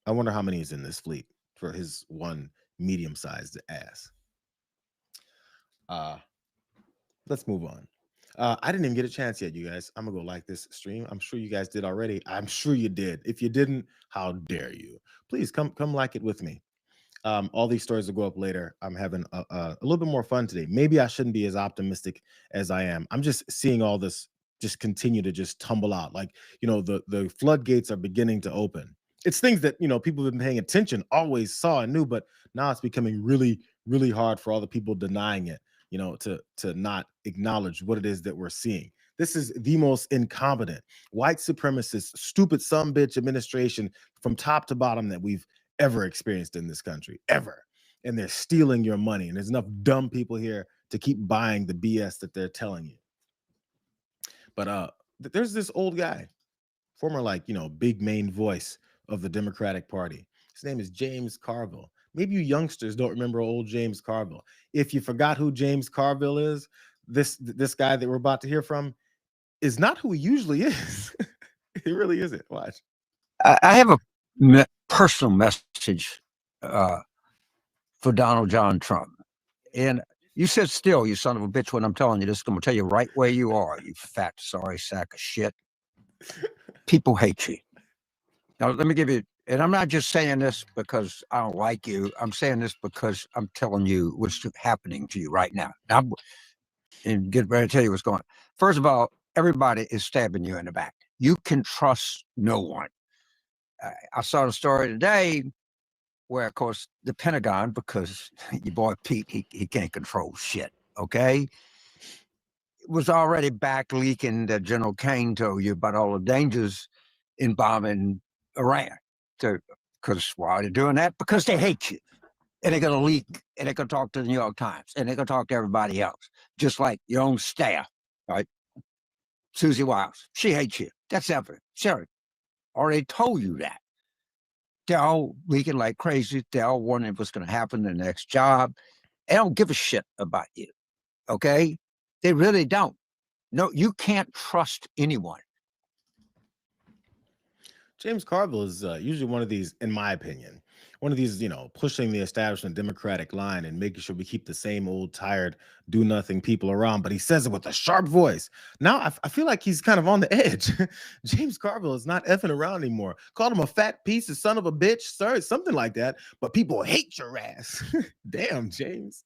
I wonder how many is in this fleet for his one medium-sized ass. Let's move on. I didn't even get a chance yet, you guys. I'm gonna go like this stream. I'm sure you guys did already. I'm sure you did. If you didn't, how dare you? Please come like it with me. All these stories will go up later. I'm having a little bit more fun today. Maybe I shouldn't be as optimistic as I am. I'm just seeing all this just continue to just tumble out. Like, the floodgates are beginning to open. It's things that, people who've been paying attention always saw and knew, but now it's becoming really, really hard for all the people denying it, to not acknowledge what it is that we're seeing. This is the most incompetent, white supremacist, stupid sumbitch administration from top to bottom that we've ever experienced in this country, ever. And they're stealing your money. And there's enough dumb people here to keep buying the BS that they're telling you. But there's this old guy, former, big main voice of the Democratic Party. His name is James Carville. Maybe you youngsters don't remember old James Carville. If you forgot who James Carville is, this guy that we're about to hear from is not who he usually is. He really isn't. Watch. I have a personal message for Donald John Trump. And you said still, you son of a bitch, when I'm telling you this, I'm going to tell you right where you are, you fat, sorry sack of shit. People hate you. Now, let me give you, and I'm not just saying this because I don't like you. I'm saying this because I'm telling you what's happening to you right now. And get ready to tell you what's going on. First of all, everybody is stabbing you in the back. You can trust no one. I saw the story today where, of course, the Pentagon, because your boy Pete, he can't control shit, okay? It was already back leaking that General Kane told you about all the dangers in bombing Iran. Because why are they doing that? Because they hate you. And they're going to leak, and they're going to talk to the New York Times, and they're going to talk to everybody else, just like your own staff, right? Susie Wiles, she hates you. That's evident. Sure. Already told you that. They're all leaking like crazy. They're all wondering what's going to happen in the next job. They don't give a shit about you, okay? They really don't. No, you can't trust anyone. James Carville is usually one of these, in my opinion, one of these, pushing the establishment Democratic line and making sure we keep the same old, tired, do-nothing people around. But he says it with a sharp voice. Now I feel like he's kind of on the edge. James Carville is not effing around anymore. Called him a fat piece of son of a bitch, sir, something like that. But people hate your ass. Damn, James.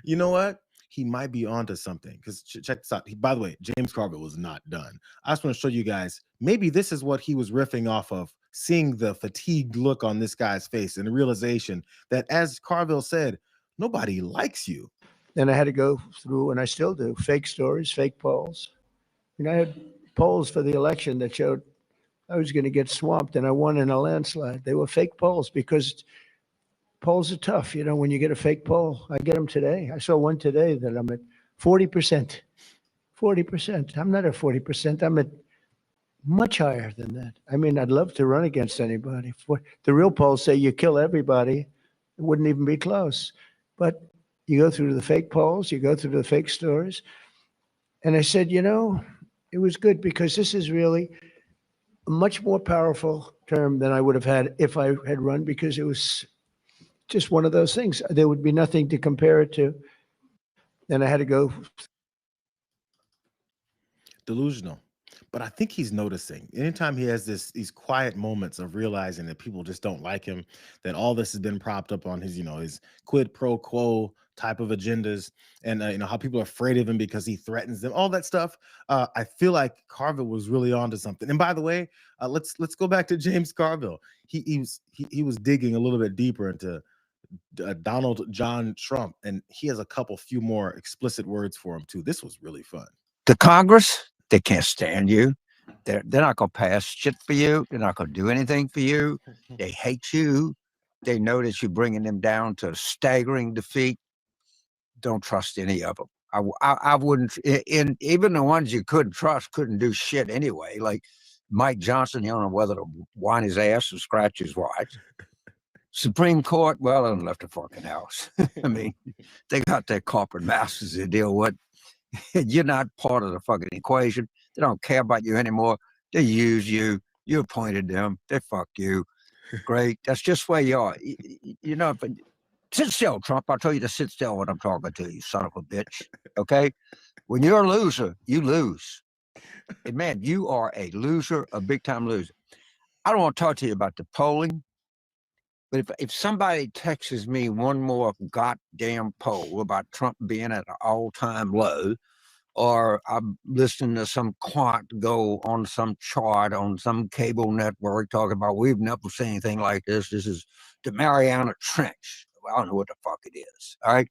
You know what? He might be onto something, because check this out. By the way, James Carville was not done. I just want to show you guys, maybe this is what he was riffing off of, seeing the fatigued look on this guy's face and the realization that, as Carville said, nobody likes you. Then I had to go through, and I still do, fake stories, fake polls. I had polls for the election that showed I was going to get swamped, and I won in a landslide. They were fake polls because polls are tough. When you get a fake poll, I get them today. I saw one today that I'm at 40%. 40%. I'm not at 40%. I'm at much higher than that. I mean, I'd love to run against anybody. The real polls say you kill everybody. It wouldn't even be close. But you go through the fake polls, you go through the fake stories. And I said, it was good, because this is really a much more powerful term than I would have had if I had run, because it was just one of those things. There would be nothing to compare it to. And I had to go. Delusional. But I think he's noticing. Anytime he has these quiet moments of realizing that people just don't like him, that all this has been propped up on his, his quid pro quo type of agendas, and how people are afraid of him because he threatens them, all that stuff. I feel like Carville was really onto something. And by the way, let's go back to James Carville. He was digging a little bit deeper into Donald John Trump, and he has a few more explicit words for him too. This was really fun. The Congress, they can't stand you. They're not going to pass shit for you. They're not going to do anything for you. They hate you. They know that you're bringing them down to staggering defeat. Don't trust any of them. I wouldn't. Even the ones you couldn't trust couldn't do shit anyway. Like Mike Johnson, you don't know whether to whine his ass or scratch his watch. Supreme Court, well, they left the fucking house. I mean, they got their corporate masters to deal with. You're not part of the fucking equation. They don't care about you anymore. They use you. You appointed them. They fuck you. Great. That's just where you are. But sit still, Trump. I'll tell you to sit still when I'm talking to you, son of a bitch. Okay? When you're a loser, you lose. And man, you are a loser, a big-time loser. I don't want to talk to you about the polling, but if somebody texts me one more goddamn poll about Trump being at an all-time low, or I'm listening to some quant go on some chart on some cable network talking about we've never seen anything like this. This is the Mariana Trench. I don't know what the fuck it is. All right.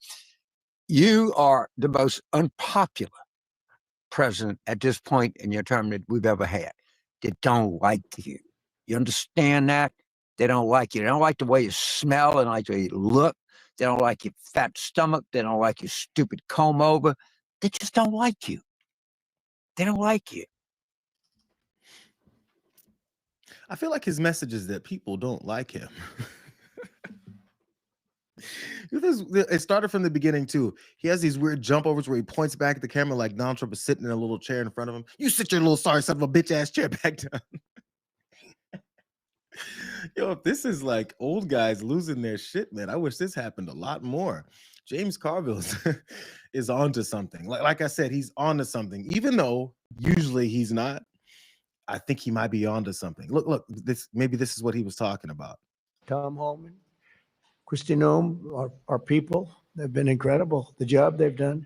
You are the most unpopular president at this point in your term that we've ever had. They don't like you. You understand that? They don't like you. They don't like the way you smell. They don't like the way you look. They don't like your fat stomach. They don't like your stupid comb over. They just don't like you. They don't like you. I feel like his message is that people don't like him. It started from the beginning too. He has these weird jump overs where he points back at the camera like Donald Trump is sitting in a little chair in front of him. You sit your little sorry son of a bitch ass chair back down. Yo, this is like old guys losing their shit, man. I wish this happened a lot more. James Carville is onto something. Like I said, he's onto something. Even though usually he's not, I think he might be onto something. Look, maybe this is what he was talking about. Tom Holman, Kristi Noem, our people, they've been incredible, the job they've done.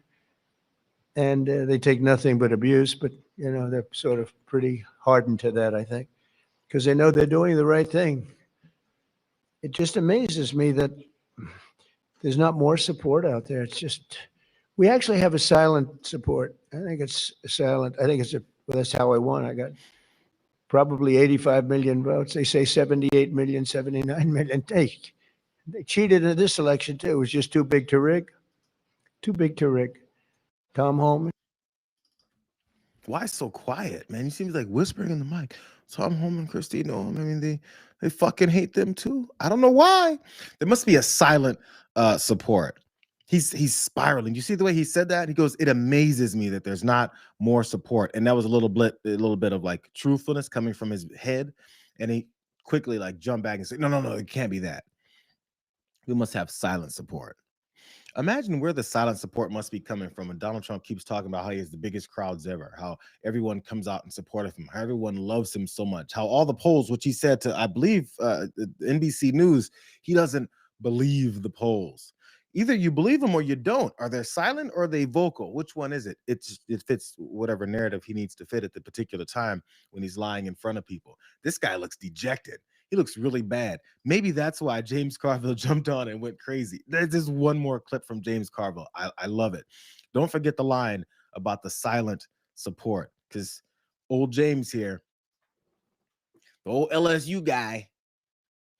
And they take nothing but abuse, but, they're sort of pretty hardened to that, I think, because they know they're doing the right thing. It just amazes me that there's not more support out there. It's just, we actually have a silent support. I think it's silent. I think well, that's how I won. I got probably 85 million votes. They say 78 million, 79 million. They cheated in this election too. It was just too big to rig. Too big to rig. Tom Holman. Why so quiet, man? He seems like whispering in the mic. Tom Holman, Kristi Noem. I mean, they fucking hate them too. I don't know why. There must be a silent support. He's spiraling. You see the way he said that? He goes, "It amazes me that there's not more support." And that was a little bit of like truthfulness coming from his head. And he quickly like jumped back and said, No, it can't be that. We must have silent support. Imagine where the silent support must be coming from when Donald Trump keeps talking about how he has the biggest crowds ever, how everyone comes out in support of him, how everyone loves him so much, how all the polls, which he said to, I believe, NBC News, he doesn't believe the polls. Either you believe them or you don't. Are they silent or are they vocal? Which one is it? It fits whatever narrative he needs to fit at the particular time when he's lying in front of people. This guy looks dejected. He looks really bad. Maybe that's why James Carville jumped on and went crazy. There's just one more clip from James Carville. I love it. Don't forget the line about the silent support, because old James here, the old LSU guy,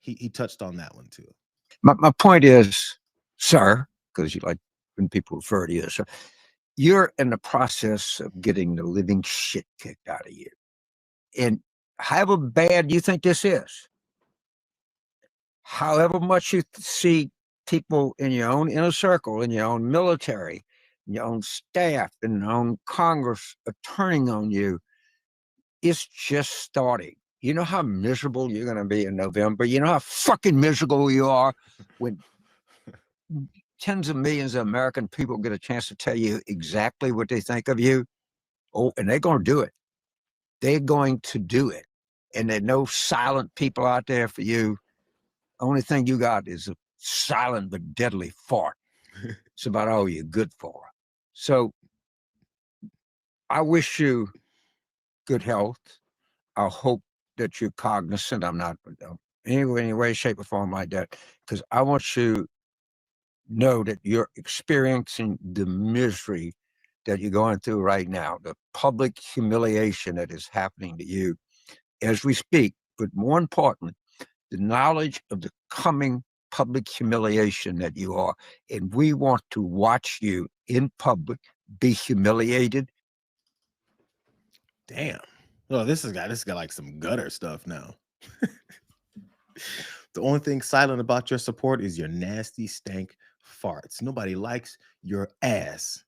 he touched on that one too. My point is, sir, because you like when people refer to you, sir, you're in the process of getting the living shit kicked out of you. And however bad you think this is, however much you see people in your own inner circle, in your own military, in your own staff, in your own Congress are turning on you, it's just starting. You know how miserable you're going to be in November? You know how fucking miserable you are when tens of millions of American people get a chance to tell you exactly what they think of you? Oh, and they're going to do it. They're going to do it. And there are no silent people out there for you. Only thing you got is a silent but deadly fart. It's about all you're good for. So I wish you good health. I hope that you're cognizant. I'm not any way, shape, or form like that, because I want you to know that you're experiencing the misery that you're going through right now, the public humiliation that is happening to you as we speak, but more importantly, the knowledge of the coming public humiliation that you are. And we want to watch you in public be humiliated. Damn. Oh, this got like some gutter stuff now. The only thing silent about your support is your nasty stank farts. Nobody likes your ass.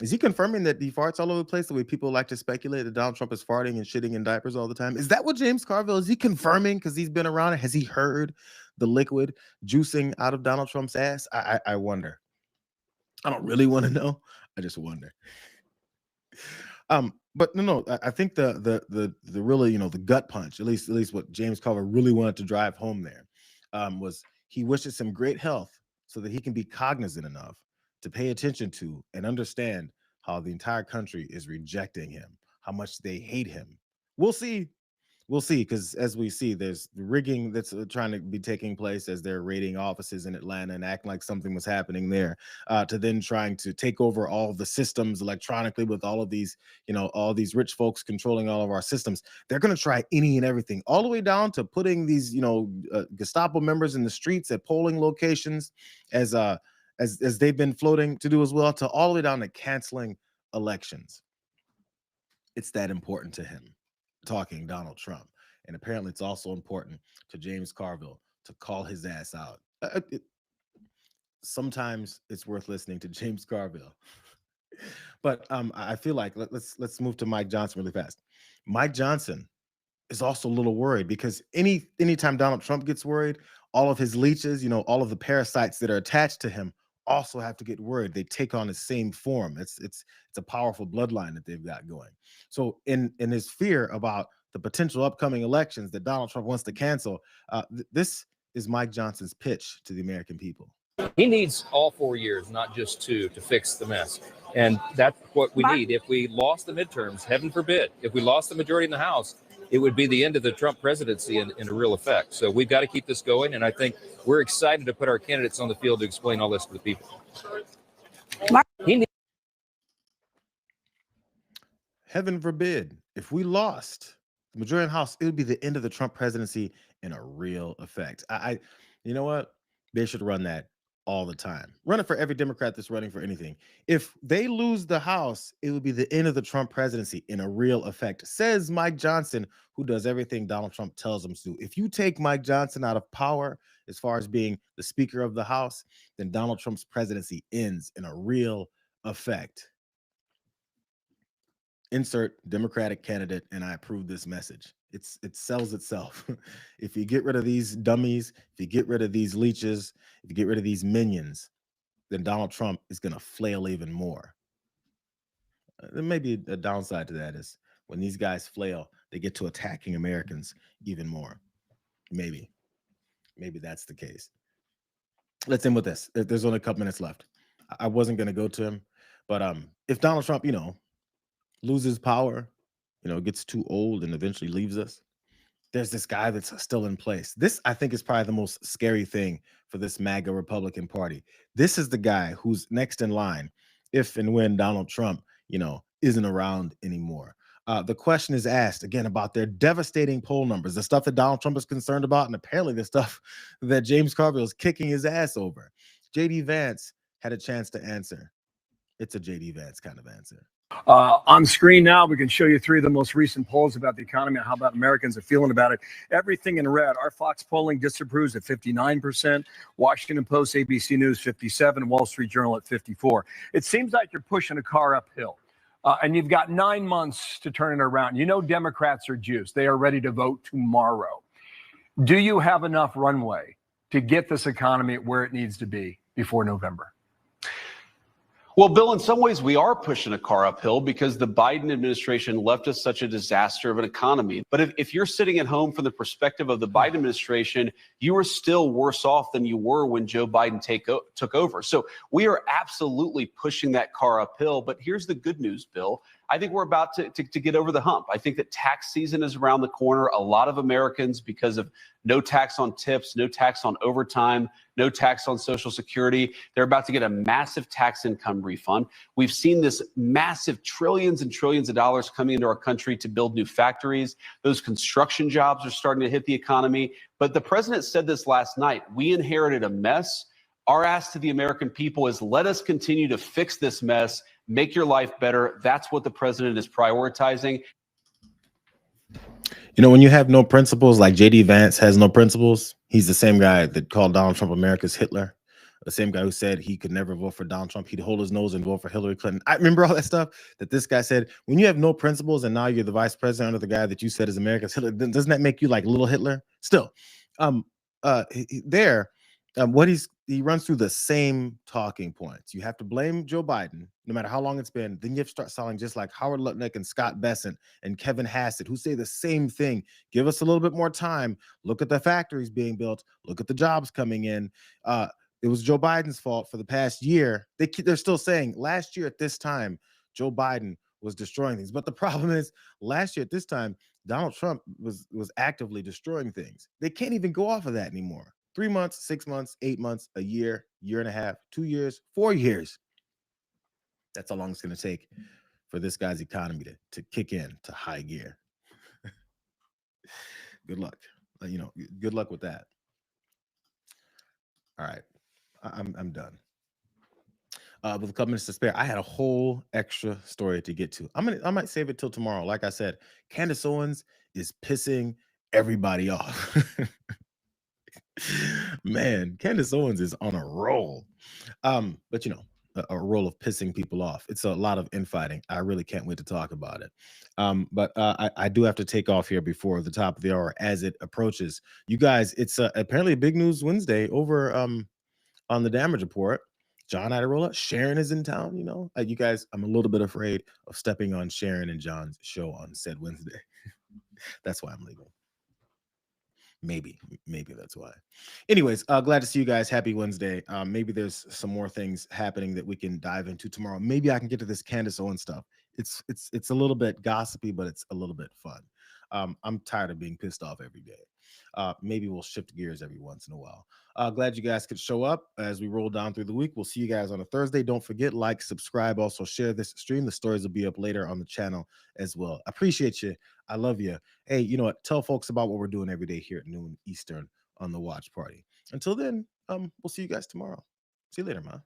Is he confirming that he farts all over the place the way people like to speculate that Donald Trump is farting and shitting in diapers all the time? Is that what James Carville, is he confirming because he's been around it? Has he heard the liquid juicing out of Donald Trump's ass? I wonder. I don't really want to know. I just wonder. But no, I think the really, the gut punch, at least what James Carville really wanted to drive home there, was he wishes him great health so that he can be cognizant enough to pay attention to and understand how the entire country is rejecting him, how much they hate him. We'll see. We'll see, because as we see, there's rigging that's trying to be taking place as they're raiding offices in Atlanta and acting like something was happening there, to then trying to take over all the systems electronically with all of these, all these rich folks controlling all of our systems. They're going to try any and everything, all the way down to putting these, Gestapo members in the streets at polling locations, as they've been floating to do as well, to all the way down to canceling elections. It's that important to him, talking Donald Trump. And apparently it's also important to James Carville to call his ass out. Sometimes it's worth listening to James Carville. But I feel like let's move to Mike Johnson really fast. Mike Johnson is also a little worried because anytime Donald Trump gets worried, all of his leeches, all of the parasites that are attached to him also have to get worried. They take on the same form. It's a powerful bloodline that they've got going. So in his fear about the potential upcoming elections that Donald Trump wants to cancel, this is Mike Johnson's pitch to the American people. He needs all 4 years, not just 2, to fix the mess. And that's what we need. If we lost the midterms, heaven forbid, if we lost the majority in the House, it would be the end of the Trump presidency in a real effect. So we've got to keep this going. And I think we're excited to put our candidates on the field to explain all this to the people. Heaven forbid, if we lost the majority in the House, it would be the end of the Trump presidency in a real effect. You know what? They should run that all the time. Run it for every Democrat that's running for anything. If they lose the House, it would be the end of the Trump presidency in a real effect, says Mike Johnson, who does everything Donald Trump tells him to. If you take Mike Johnson out of power, as far as being the Speaker of the House, then Donald Trump's presidency ends in a real effect. Insert Democratic candidate, and I approve this message. It sells itself. If you get rid of these dummies, if you get rid of these leeches, if you get rid of these minions, then Donald Trump is going to flail even more. There may be a downside to that, is when these guys flail, they get to attacking Americans even more. Maybe that's the case. Let's end with this. There's only a couple minutes left. I wasn't going to go to him, but if Donald Trump, loses power, gets too old and eventually leaves us, there's this guy that's still in place. This, I think, is probably the most scary thing for this MAGA Republican Party. This is the guy who's next in line if and when Donald Trump, isn't around anymore. The question is asked again about their devastating poll numbers, the stuff that Donald Trump is concerned about, and apparently the stuff that James Carville is kicking his ass over. JD Vance had a chance to answer. It's a JD Vance kind of answer. On screen now, we can show you 3 of the most recent polls about the economy and how about Americans are feeling about it. Everything in red. Our Fox polling disapproves at 59%, Washington Post, ABC News 57%, Wall Street Journal at 54%. It seems like you're pushing a car uphill. and you've got 9 months to turn it around. You know Democrats are juiced. They are ready to vote tomorrow. Do you have enough runway to get this economy where it needs to be before November? Well, Bill, in some ways, we are pushing a car uphill because the Biden administration left us such a disaster of an economy. But if you're sitting at home from the perspective of the Biden administration, you are still worse off than you were when Joe Biden took over. So we are absolutely pushing that car uphill. But here's the good news, Bill. I think we're about to get over the hump. I think that tax season is around the corner. A lot of Americans, because of no tax on tips, no tax on overtime, no tax on Social Security, they're about to get a massive tax income refund. We've seen this massive trillions and trillions of dollars coming into our country to build new factories. Those construction jobs are starting to hit the economy. But the president said this last night. We inherited a mess. Our ask to the American people is let us continue to fix this mess, make your life better. That's what the president is prioritizing. You know, when you have no principles, like JD Vance has no principles, he's the same guy that called Donald Trump America's Hitler, the same guy who said he could never vote for Donald Trump. He'd hold his nose and vote for Hillary Clinton. I remember all that stuff that this guy said. When you have no principles and now you're the vice president under the guy that you said is America's Hitler, doesn't that make you like little Hitler? Still, what he runs through the same talking points. You have to blame Joe Biden, no matter how long it's been. Then you have to start sounding just like Howard Lutnick and Scott Bessent and Kevin Hassett, who say the same thing. Give us a little bit more time. Look at the factories being built. Look at the jobs coming in. It was Joe Biden's fault for the past year. They're still saying last year at this time, Joe Biden was destroying things. But the problem is last year at this time, Donald Trump was actively destroying things. They can't even go off of that anymore. 3 months, 6 months, 8 months, a year, year and a half, 2 years, 4 years. That's how long it's going to take for this guy's economy to kick in to high gear. Good luck. Good luck with that. All right. I'm done. With a couple minutes to spare, I had a whole extra story to get to. I might save it till tomorrow. Like I said, Candace Owens is pissing everybody off. Man, Candace Owens is on a roll. But a roll of pissing people off. It's a lot of infighting. I really can't wait to talk about it. But I do have to take off here before the top of the hour as it approaches. You guys, it's apparently a big news Wednesday over on the damage report. John Adirola, Sharon is in town. You guys, I'm a little bit afraid of stepping on Sharon and John's show on said Wednesday. That's why I'm leaving. Maybe that's why. Anyways, glad to see you guys. Happy Wednesday. Maybe there's some more things happening that we can dive into tomorrow. Maybe I can get to this Candace Owens stuff. It's a little bit gossipy, but it's a little bit fun. I'm tired of being pissed off every day. Maybe we'll shift gears every once in a while. Glad you guys could show up as we roll down through the week. We'll see you guys on a Thursday. Don't forget, like, subscribe, also share this stream. The stories will be up later on the channel as well. Appreciate you. I love you. Hey, you know what? Tell folks about what we're doing every day here at noon Eastern on the Watch Party. Until then, we'll see you guys tomorrow. See you later, man.